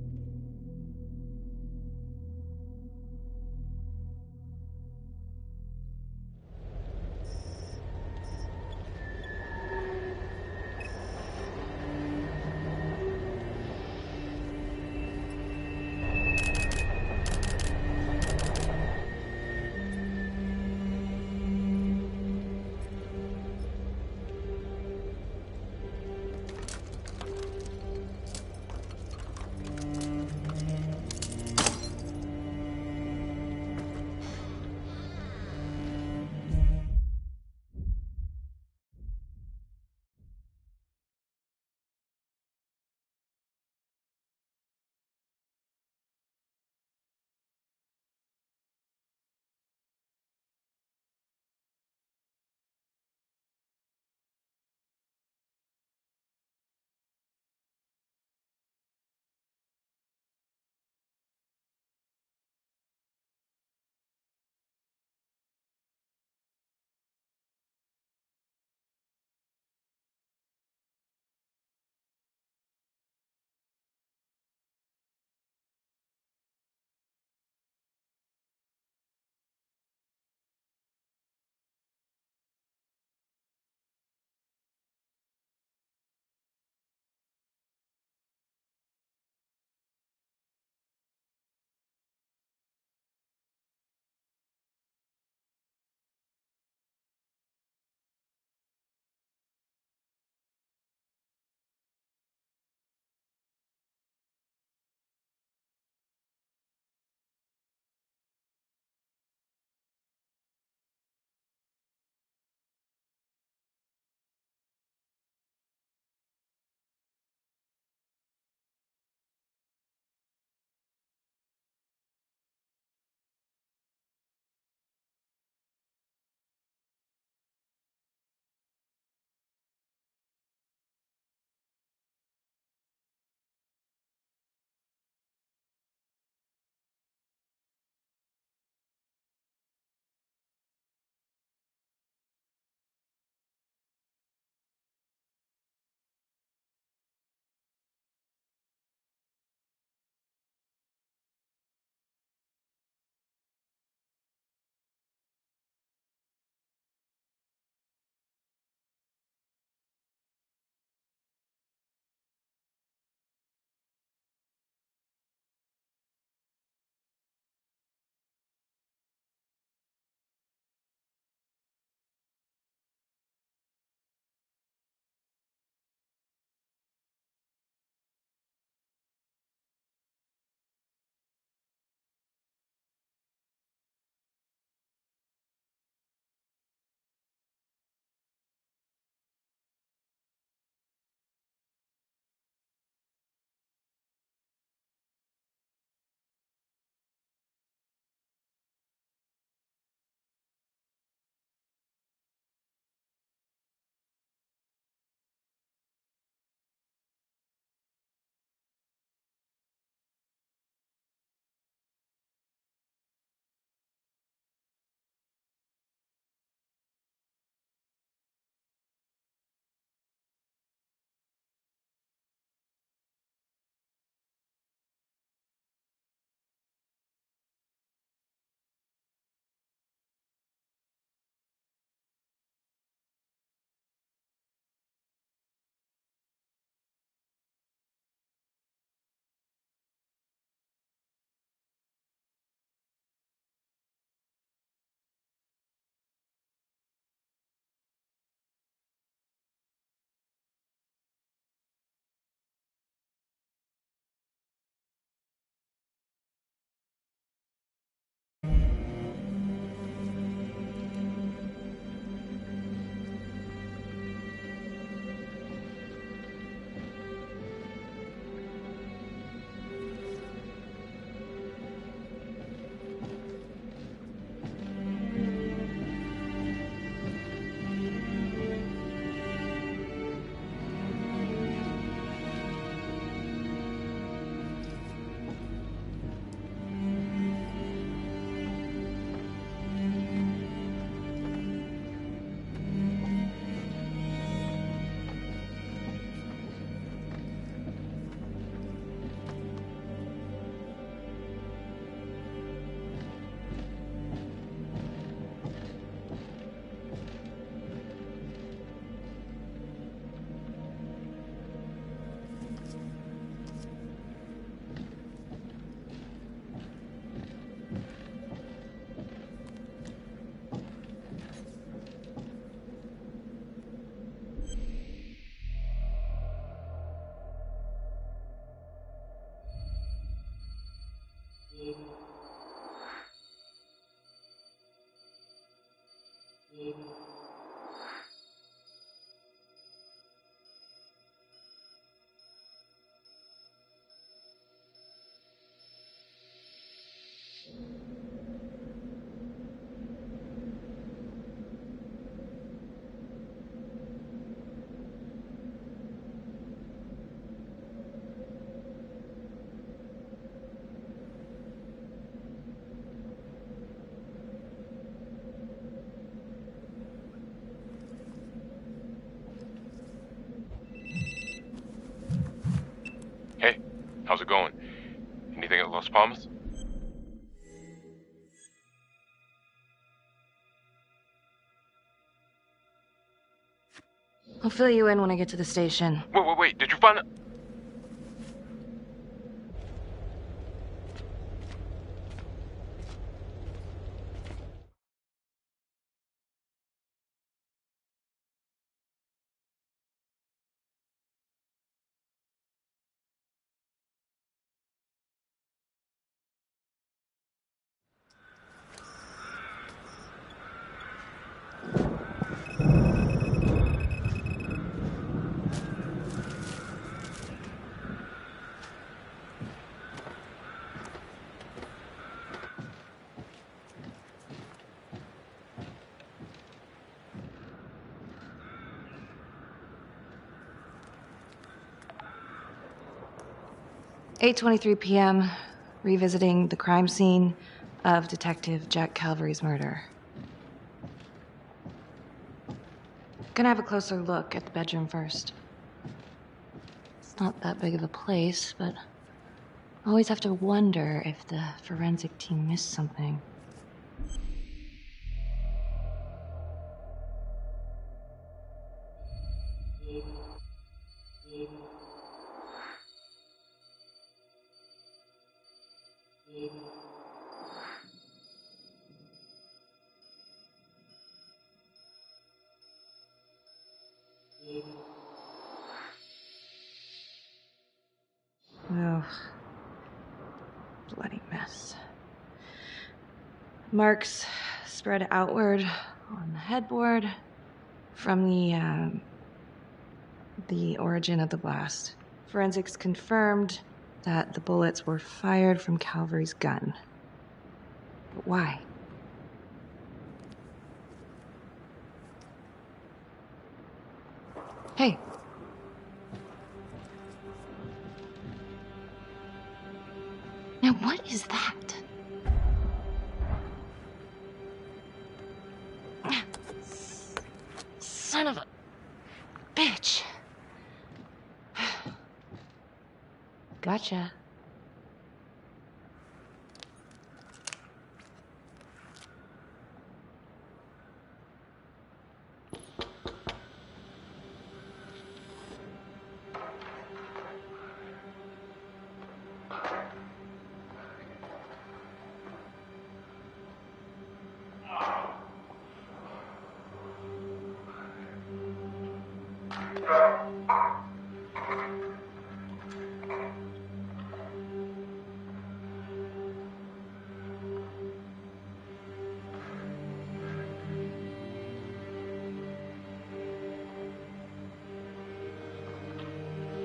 Hey, how's it going? Anything at Las Palmas? I'll fill you in when I get to the station. Wait, did you find it? "8:23 p.m., revisiting the crime scene of Detective Jack Calvary's murder. Gonna have a closer look at the bedroom first. It's not that big of a place, but I always have to wonder if the forensic team missed something. Oh, bloody mess. Marks spread outward on the headboard from the origin of the blast. Forensics confirmed that the bullets were fired from Calvary's gun. But why? Hey. Now what is that? Son of a bitch. Gotcha.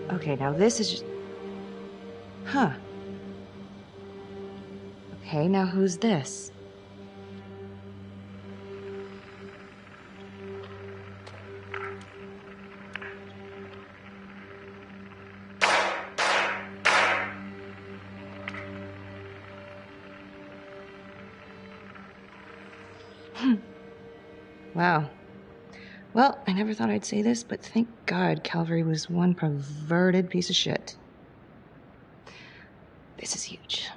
Okay, now this is just... Huh. Okay, now who's this? Wow. Well, I never thought I'd say this, but thank God Calvary was one perverted piece of shit. This is huge.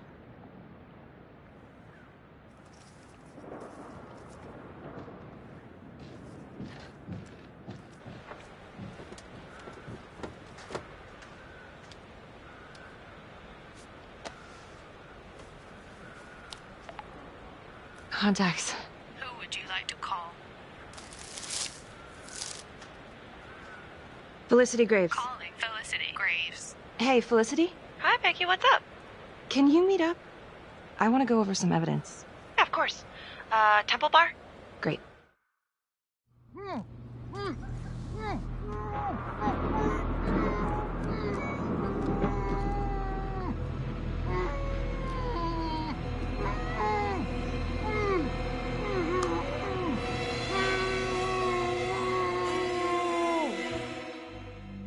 Contacts. Who would you like to call? Felicity Graves. Calling Felicity Graves. Hey, Felicity? Hi, Becky. What's up? Can you meet up? I want to go over some evidence. Yeah, of course. Temple Bar? Great.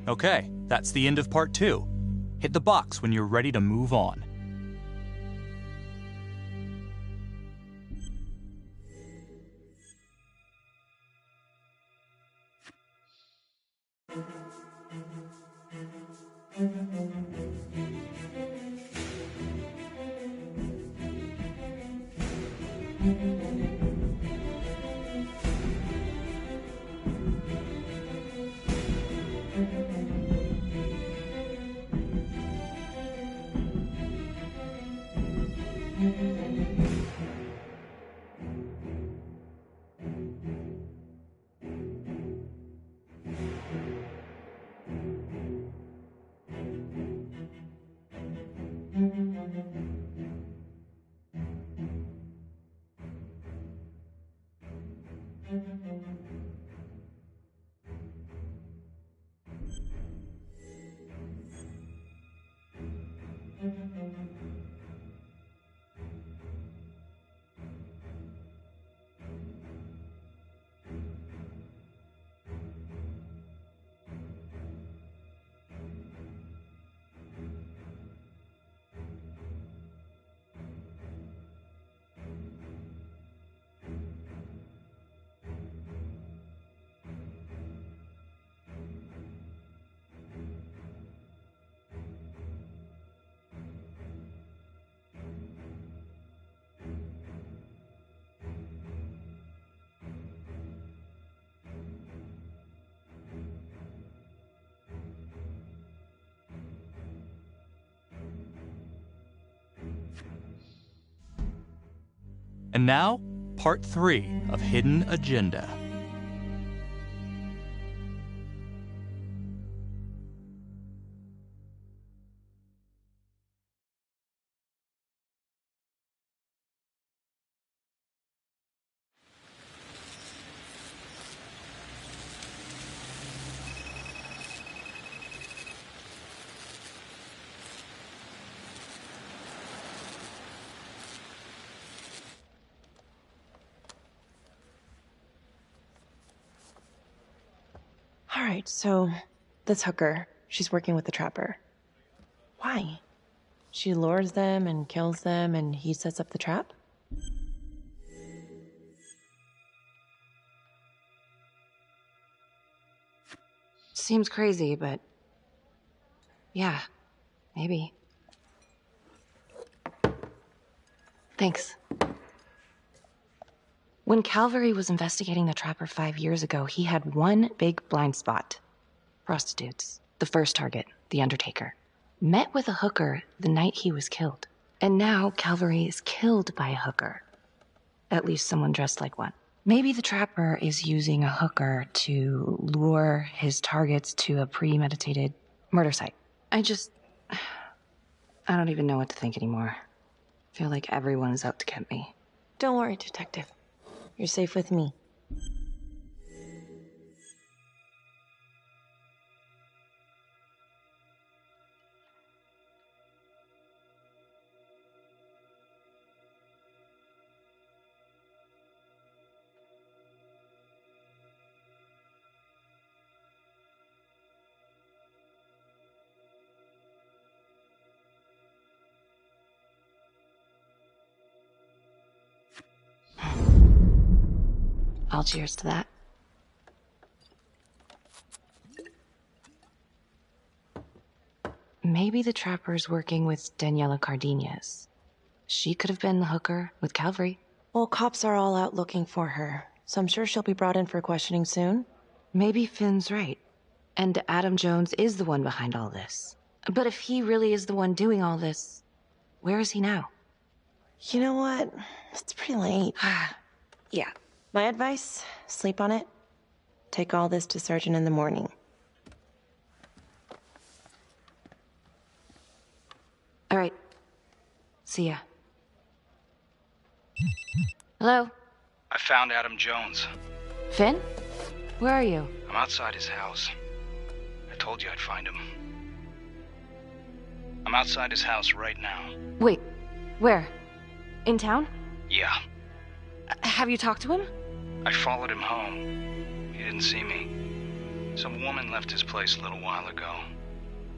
Okay, that's the end of part 2. Hit the box when you're ready to move on. And now, part 3 of Hidden Agenda. Alright, so this hooker, she's working with the trapper. Why? She lures them and kills them and he sets up the trap? Seems crazy, but yeah, maybe. Thanks. When Calvary was investigating the trapper 5 years ago, he had one big blind spot. Prostitutes. The first target, the Undertaker. Met with a hooker the night he was killed. And now Calvary is killed by a hooker. At least someone dressed like one. Maybe the trapper is using a hooker to lure his targets to a premeditated murder site. I don't even know what to think anymore. I feel like everyone is out to get me. Don't worry, Detective. You're safe with me. I'll cheers to that. Maybe the trapper's working with Daniela Cardenas. She could have been the hooker with Calvary. Well, cops are all out looking for her, so I'm sure she'll be brought in for questioning soon. Maybe Finn's right. And Adam Jones is the one behind all this. But if he really is the one doing all this, where is he now? You know what? It's pretty late. Yeah. My advice, sleep on it. Take all this to Sergeant in the morning. All right. See ya. Hello? I found Adam Jones. Finn? Where are you? I'm outside his house. I told you I'd find him. I'm outside his house right now. Wait, where? In town? Yeah. Have you talked to him? I followed him home. He didn't see me. Some woman left his place a little while ago.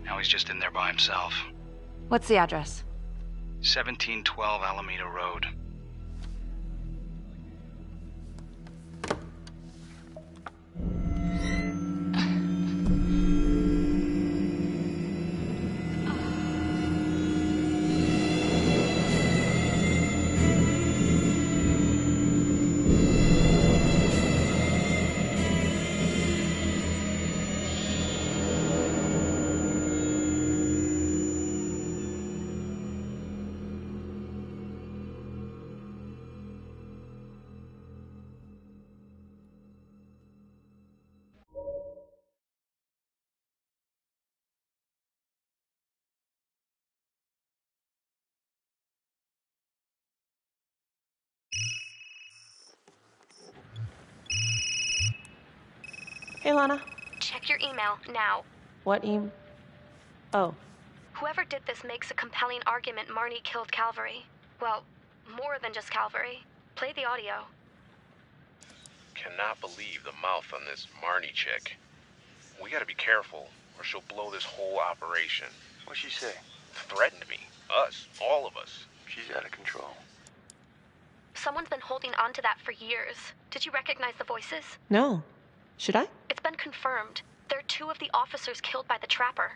Now he's just in there by himself. What's the address? 1712 Alameda Road. Hey, Lana. Check your email now. What Oh. Whoever did this makes a compelling argument Marnie killed Calvary. Well, more than just Calvary. Play the audio. Cannot believe the mouth on this Marnie chick. We gotta be careful, or she'll blow this whole operation. What'd she say? Threatened me. Us. All of us. She's out of control. Someone's been holding on to that for years. Did you recognize the voices? No. Should I? It's been confirmed. They're two of the officers killed by the Trapper.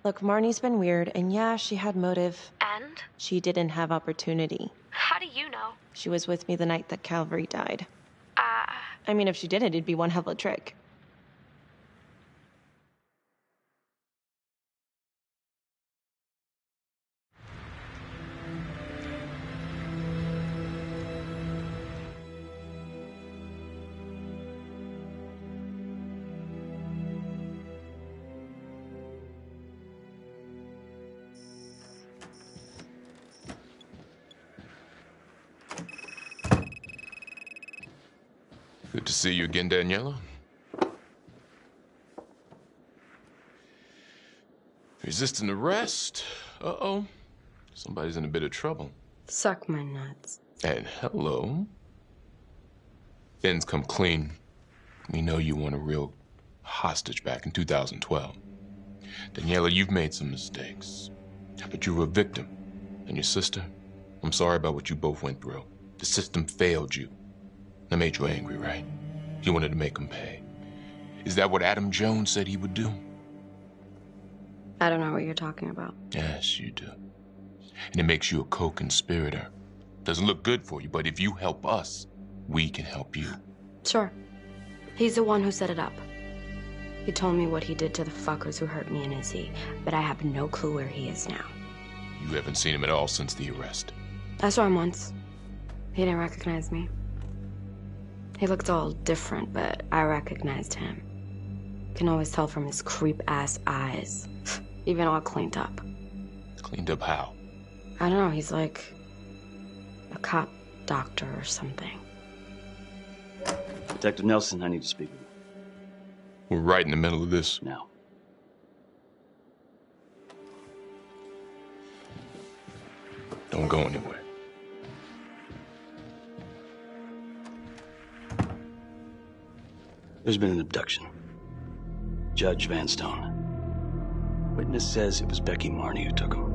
Look, Marnie's been weird, and yeah, she had motive. And? She didn't have opportunity. How do you know? She was with me the night that Calvary died. I mean, if she did it, it'd be one hell of a trick. Good to see you again, Daniela. Resisting arrest? Uh-oh. Somebody's in a bit of trouble. Suck my nuts. And hello. Finn's come clean. We know you want a real hostage back in 2012. Daniela, you've made some mistakes. But you were a victim. And your sister, I'm sorry about what you both went through. The system failed you. That made you angry, right? You wanted to make him pay. Is that what Adam Jones said he would do? I don't know what you're talking about. Yes, you do. And it makes you a co-conspirator. Doesn't look good for you, but if you help us, we can help you. Sure. He's the one who set it up. He told me what he did to the fuckers who hurt me and Izzy, but I have no clue where he is now. You haven't seen him at all since the arrest. I saw him once. He didn't recognize me. He looked all different, but I recognized him. Can always tell from his creep-ass eyes. Even all cleaned up. Cleaned up how? I don't know, he's like a cop doctor or something. Detective Nelson, I need to speak with you. We're right in the middle of this. Now. Don't go anywhere. There's been an abduction. Judge Vanstone. Witness says it was Becky Marnie who took him.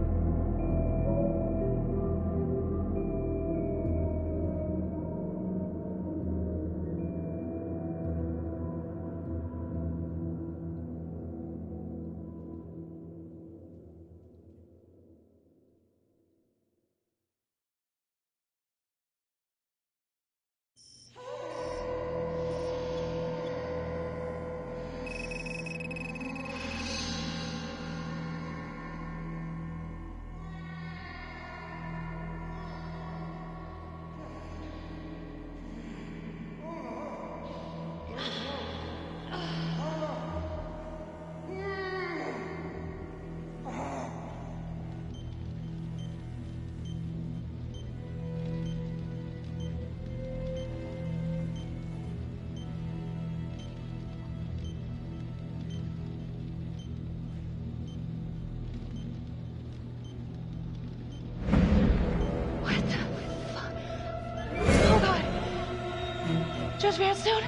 Judge Vanstone?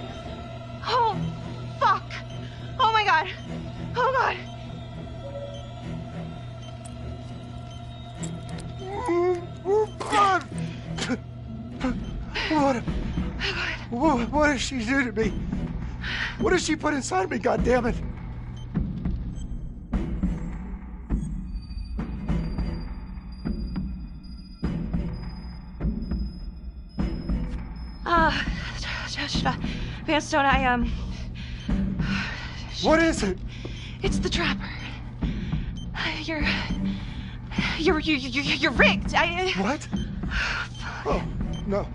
Oh, fuck. Oh my god. Oh god. What did she do to me? What did she put inside me, goddammit? Judge Vanstone, What is it? It's the Trapper. You're rigged. What? Oh, no.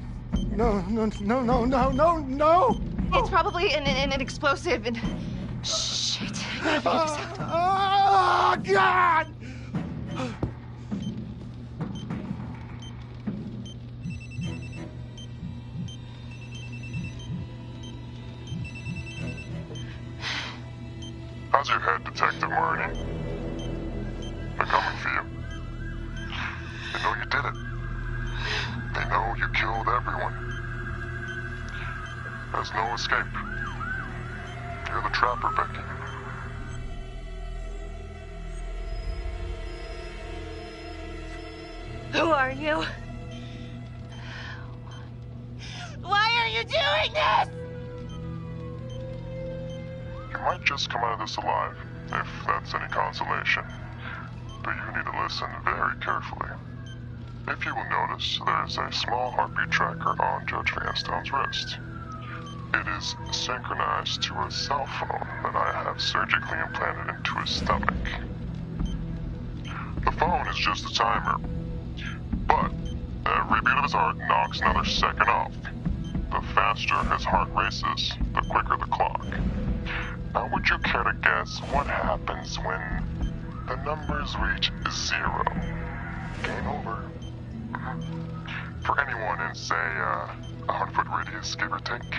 No. It's probably an explosive and... Shit. I gotta figure this out. Oh, God! How's your head, Detective Marty? They're coming for you. They know you did it. They know you killed everyone. There's no escape. You're the Trapper, Becky. Who are you? Why are you doing this? You might just come out of this alive, if that's any consolation. But you need to listen very carefully. If you will notice, there's a small heartbeat tracker on Judge Vanstone's wrist. It is synchronized to a cell phone that I have surgically implanted into his stomach. The phone is just a timer, but every beat of his heart knocks another second off. The faster his heart races, the quicker the clock. Now, would you care to guess what happens when the numbers reach 0? Game over. For anyone in, say, a 100-foot radius, give or take,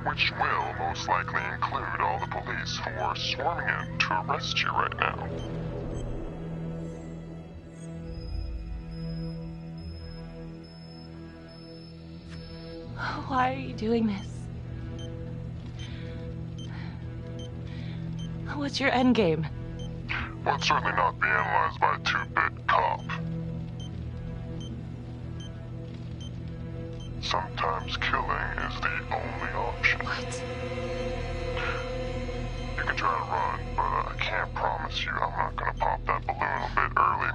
which will most likely include all the police who are swarming in to arrest you right now. Why are you doing this? What's your endgame? Well, it's certainly not be analyzed by a 2-bit cop. Sometimes killing is the only option. What? You can try to run, but I can't promise you I'm not gonna pop that balloon a bit early.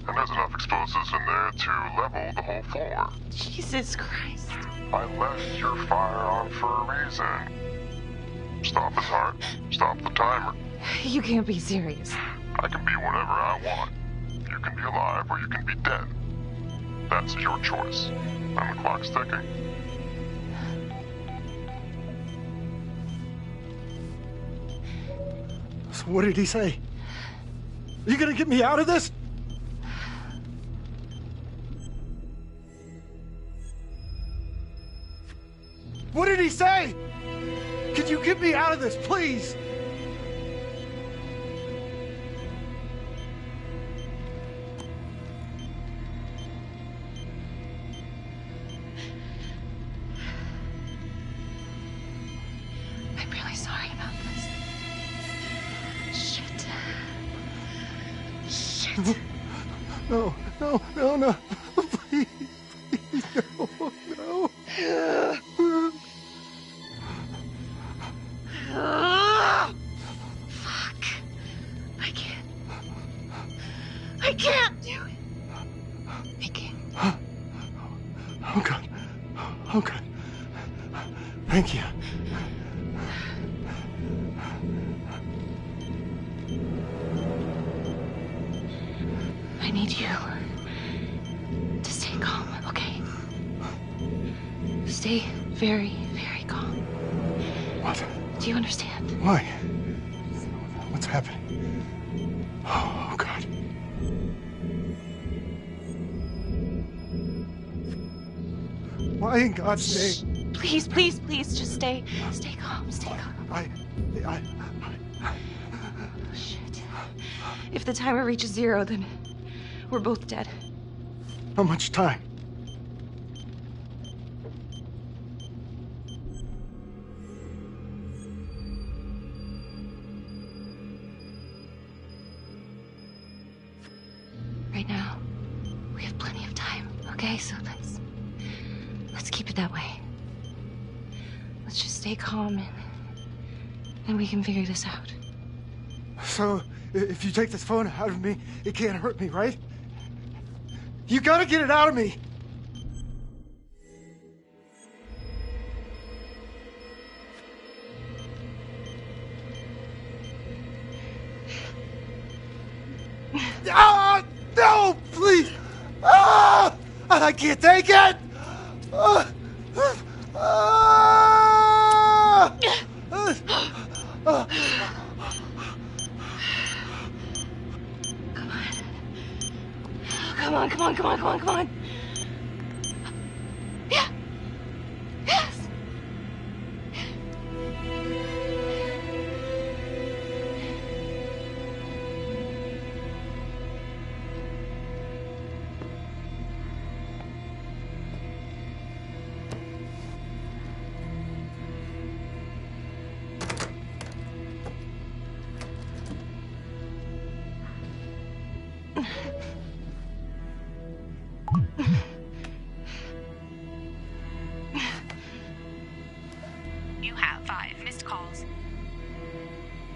And there's enough explosives in there to level the whole floor. Jesus Christ. I left your fire on for a reason. Stop his heart. Stop the timer. You can't be serious. I can be whatever I want. You can be alive or you can be dead. That's your choice. And the clock's ticking. So what did he say? Are you gonna get me out of this? What did he say? Could you get me out of this, please? I'm really sorry about this. Shit. Shit. No. Please, no. Fuck. I can't do it. I can't. Oh, God. Oh, God. Thank you. I need you to stay calm, okay? Stay very, very calm. What? Do you understand? Why? What's happening? Oh, God. Why in God's name? Please, just stay calm, stay calm. Shit. If the timer reaches 0, then we're both dead. How much time? We have plenty of time, okay? So let's keep it that way. Let's just stay calm and we can figure this out. So, if you take this phone out of me, it can't hurt me, right? You gotta get it out of me! Ah! No! Please! Ah! I can't take it! Ah! Ah! Ah! Come on. Yeah. Yes. You have 5 missed calls.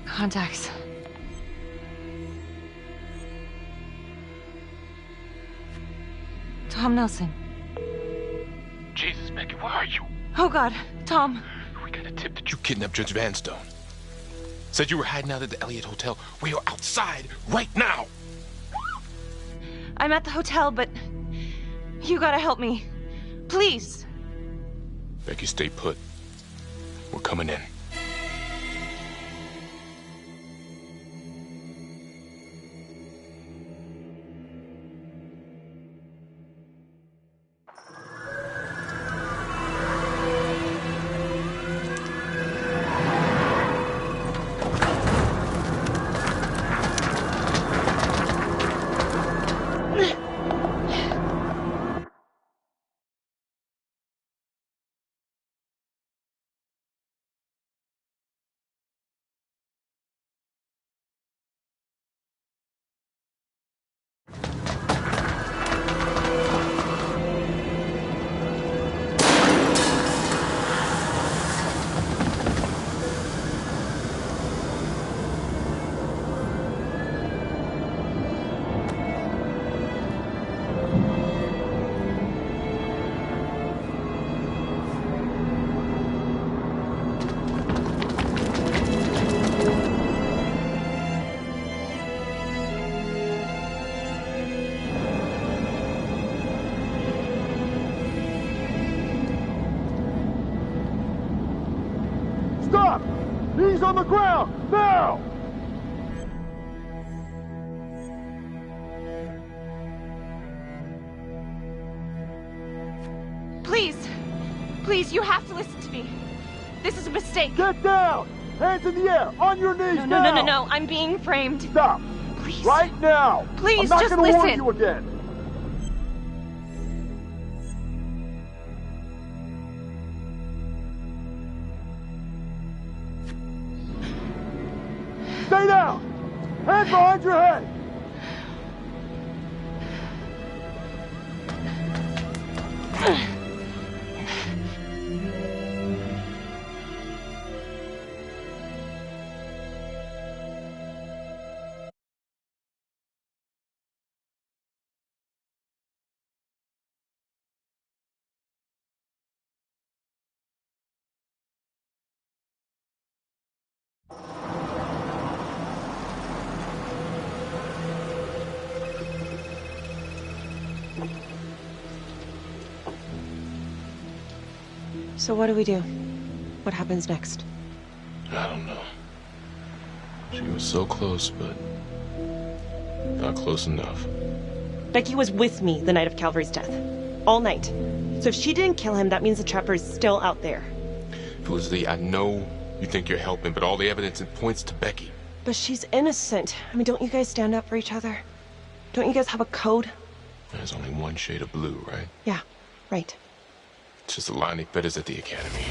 Contacts. Tom Nelson. Jesus, Becky, where are you? Oh God, Tom. We got a tip that you kidnapped Judge Vanstone. Said you were hiding out at the Elliott Hotel. We are outside right now. I'm at the hotel, but you gotta help me. Please. Becky, stay put. We're coming in. Stop! Knees on the ground! Now! Please, you have to listen to me. This is a mistake. Get down! Hands in the air! On your knees No, now! no. I'm being framed. Stop! Please. Right now! Please, I'm not just gonna warn listen. you again! Stay down! Hands behind your head! So what do we do? What happens next? I don't know. She was so close, but not close enough. Becky was with me the night of Calvary's death. All night. So if she didn't kill him, that means the Trapper is still out there. Felicity, I know you think you're helping, but all the evidence points to Becky. But she's innocent. I mean, don't you guys stand up for each other? Don't you guys have a code? There's only one shade of blue, right? Yeah, right. It's just a line they fed us at the academy.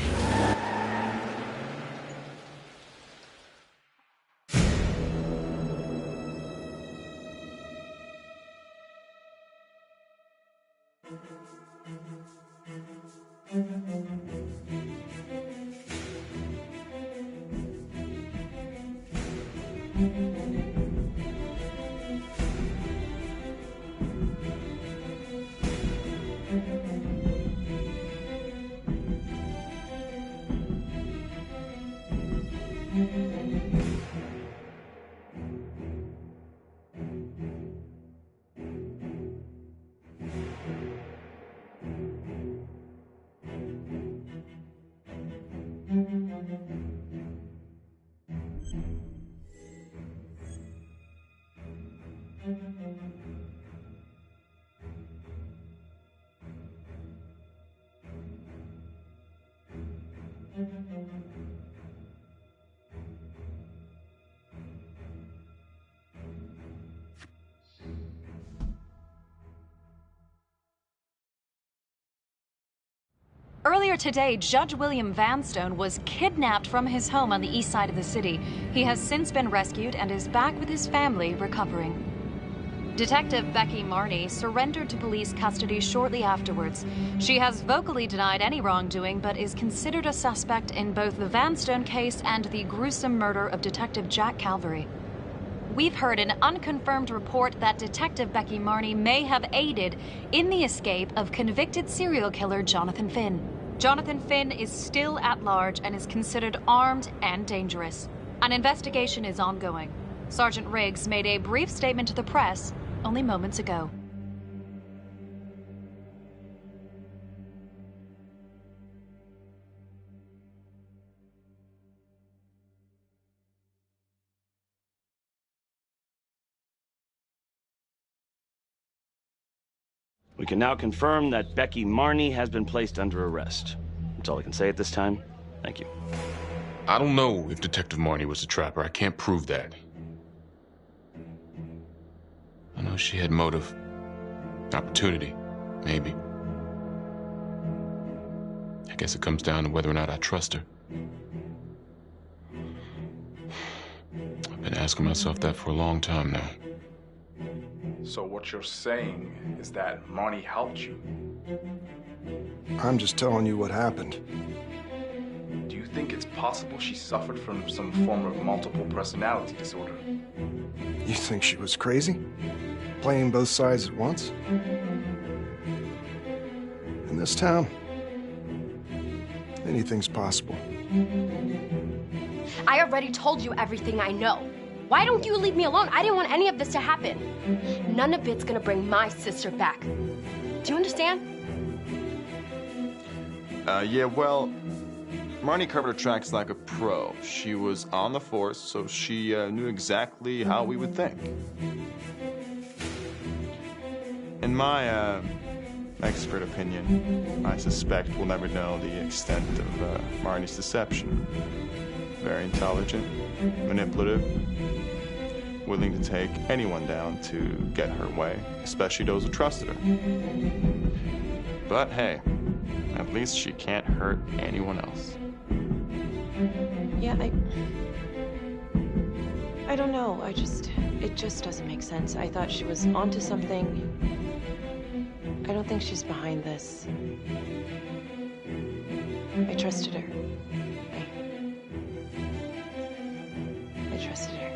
Earlier today, Judge William Vanstone was kidnapped from his home on the east side of the city. He has since been rescued and is back with his family, recovering. Detective Becky Marney surrendered to police custody shortly afterwards. She has vocally denied any wrongdoing, but is considered a suspect in both the Vanstone case and the gruesome murder of Detective Jack Calvary. We've heard an unconfirmed report that Detective Becky Marney may have aided in the escape of convicted serial killer Jonathan Finn. Jonathan Finn is still at large and is considered armed and dangerous. An investigation is ongoing. Sergeant Riggs made a brief statement to the press only moments ago. We can now confirm that Becky Marney has been placed under arrest. That's all I can say at this time. Thank you. I don't know if Detective Marney was a trapper. I can't prove that. I know she had motive. Opportunity, maybe. I guess it comes down to whether or not I trust her. I've been asking myself that for a long time now. So what you're saying is that Marney helped you? I'm just telling you what happened. Do you think it's possible she suffered from some form of multiple personality disorder? You think she was crazy? Playing both sides at once? In this town, anything's possible. I already told you everything I know. Why don't you leave me alone? I didn't want any of this to happen. None of it's gonna bring my sister back. Do you understand? Yeah, well, Marney covered her tracks like a pro. She was on the force, so she knew exactly how we would think. In my expert opinion, I suspect we'll never know the extent of Marney's deception. Very intelligent, manipulative, willing to take anyone down to get her way, especially those who trusted her. But hey, at least she can't hurt anyone else. Yeah, I don't know. It just doesn't make sense. I thought she was onto something. I don't think she's behind this. I trusted her. I trusted her.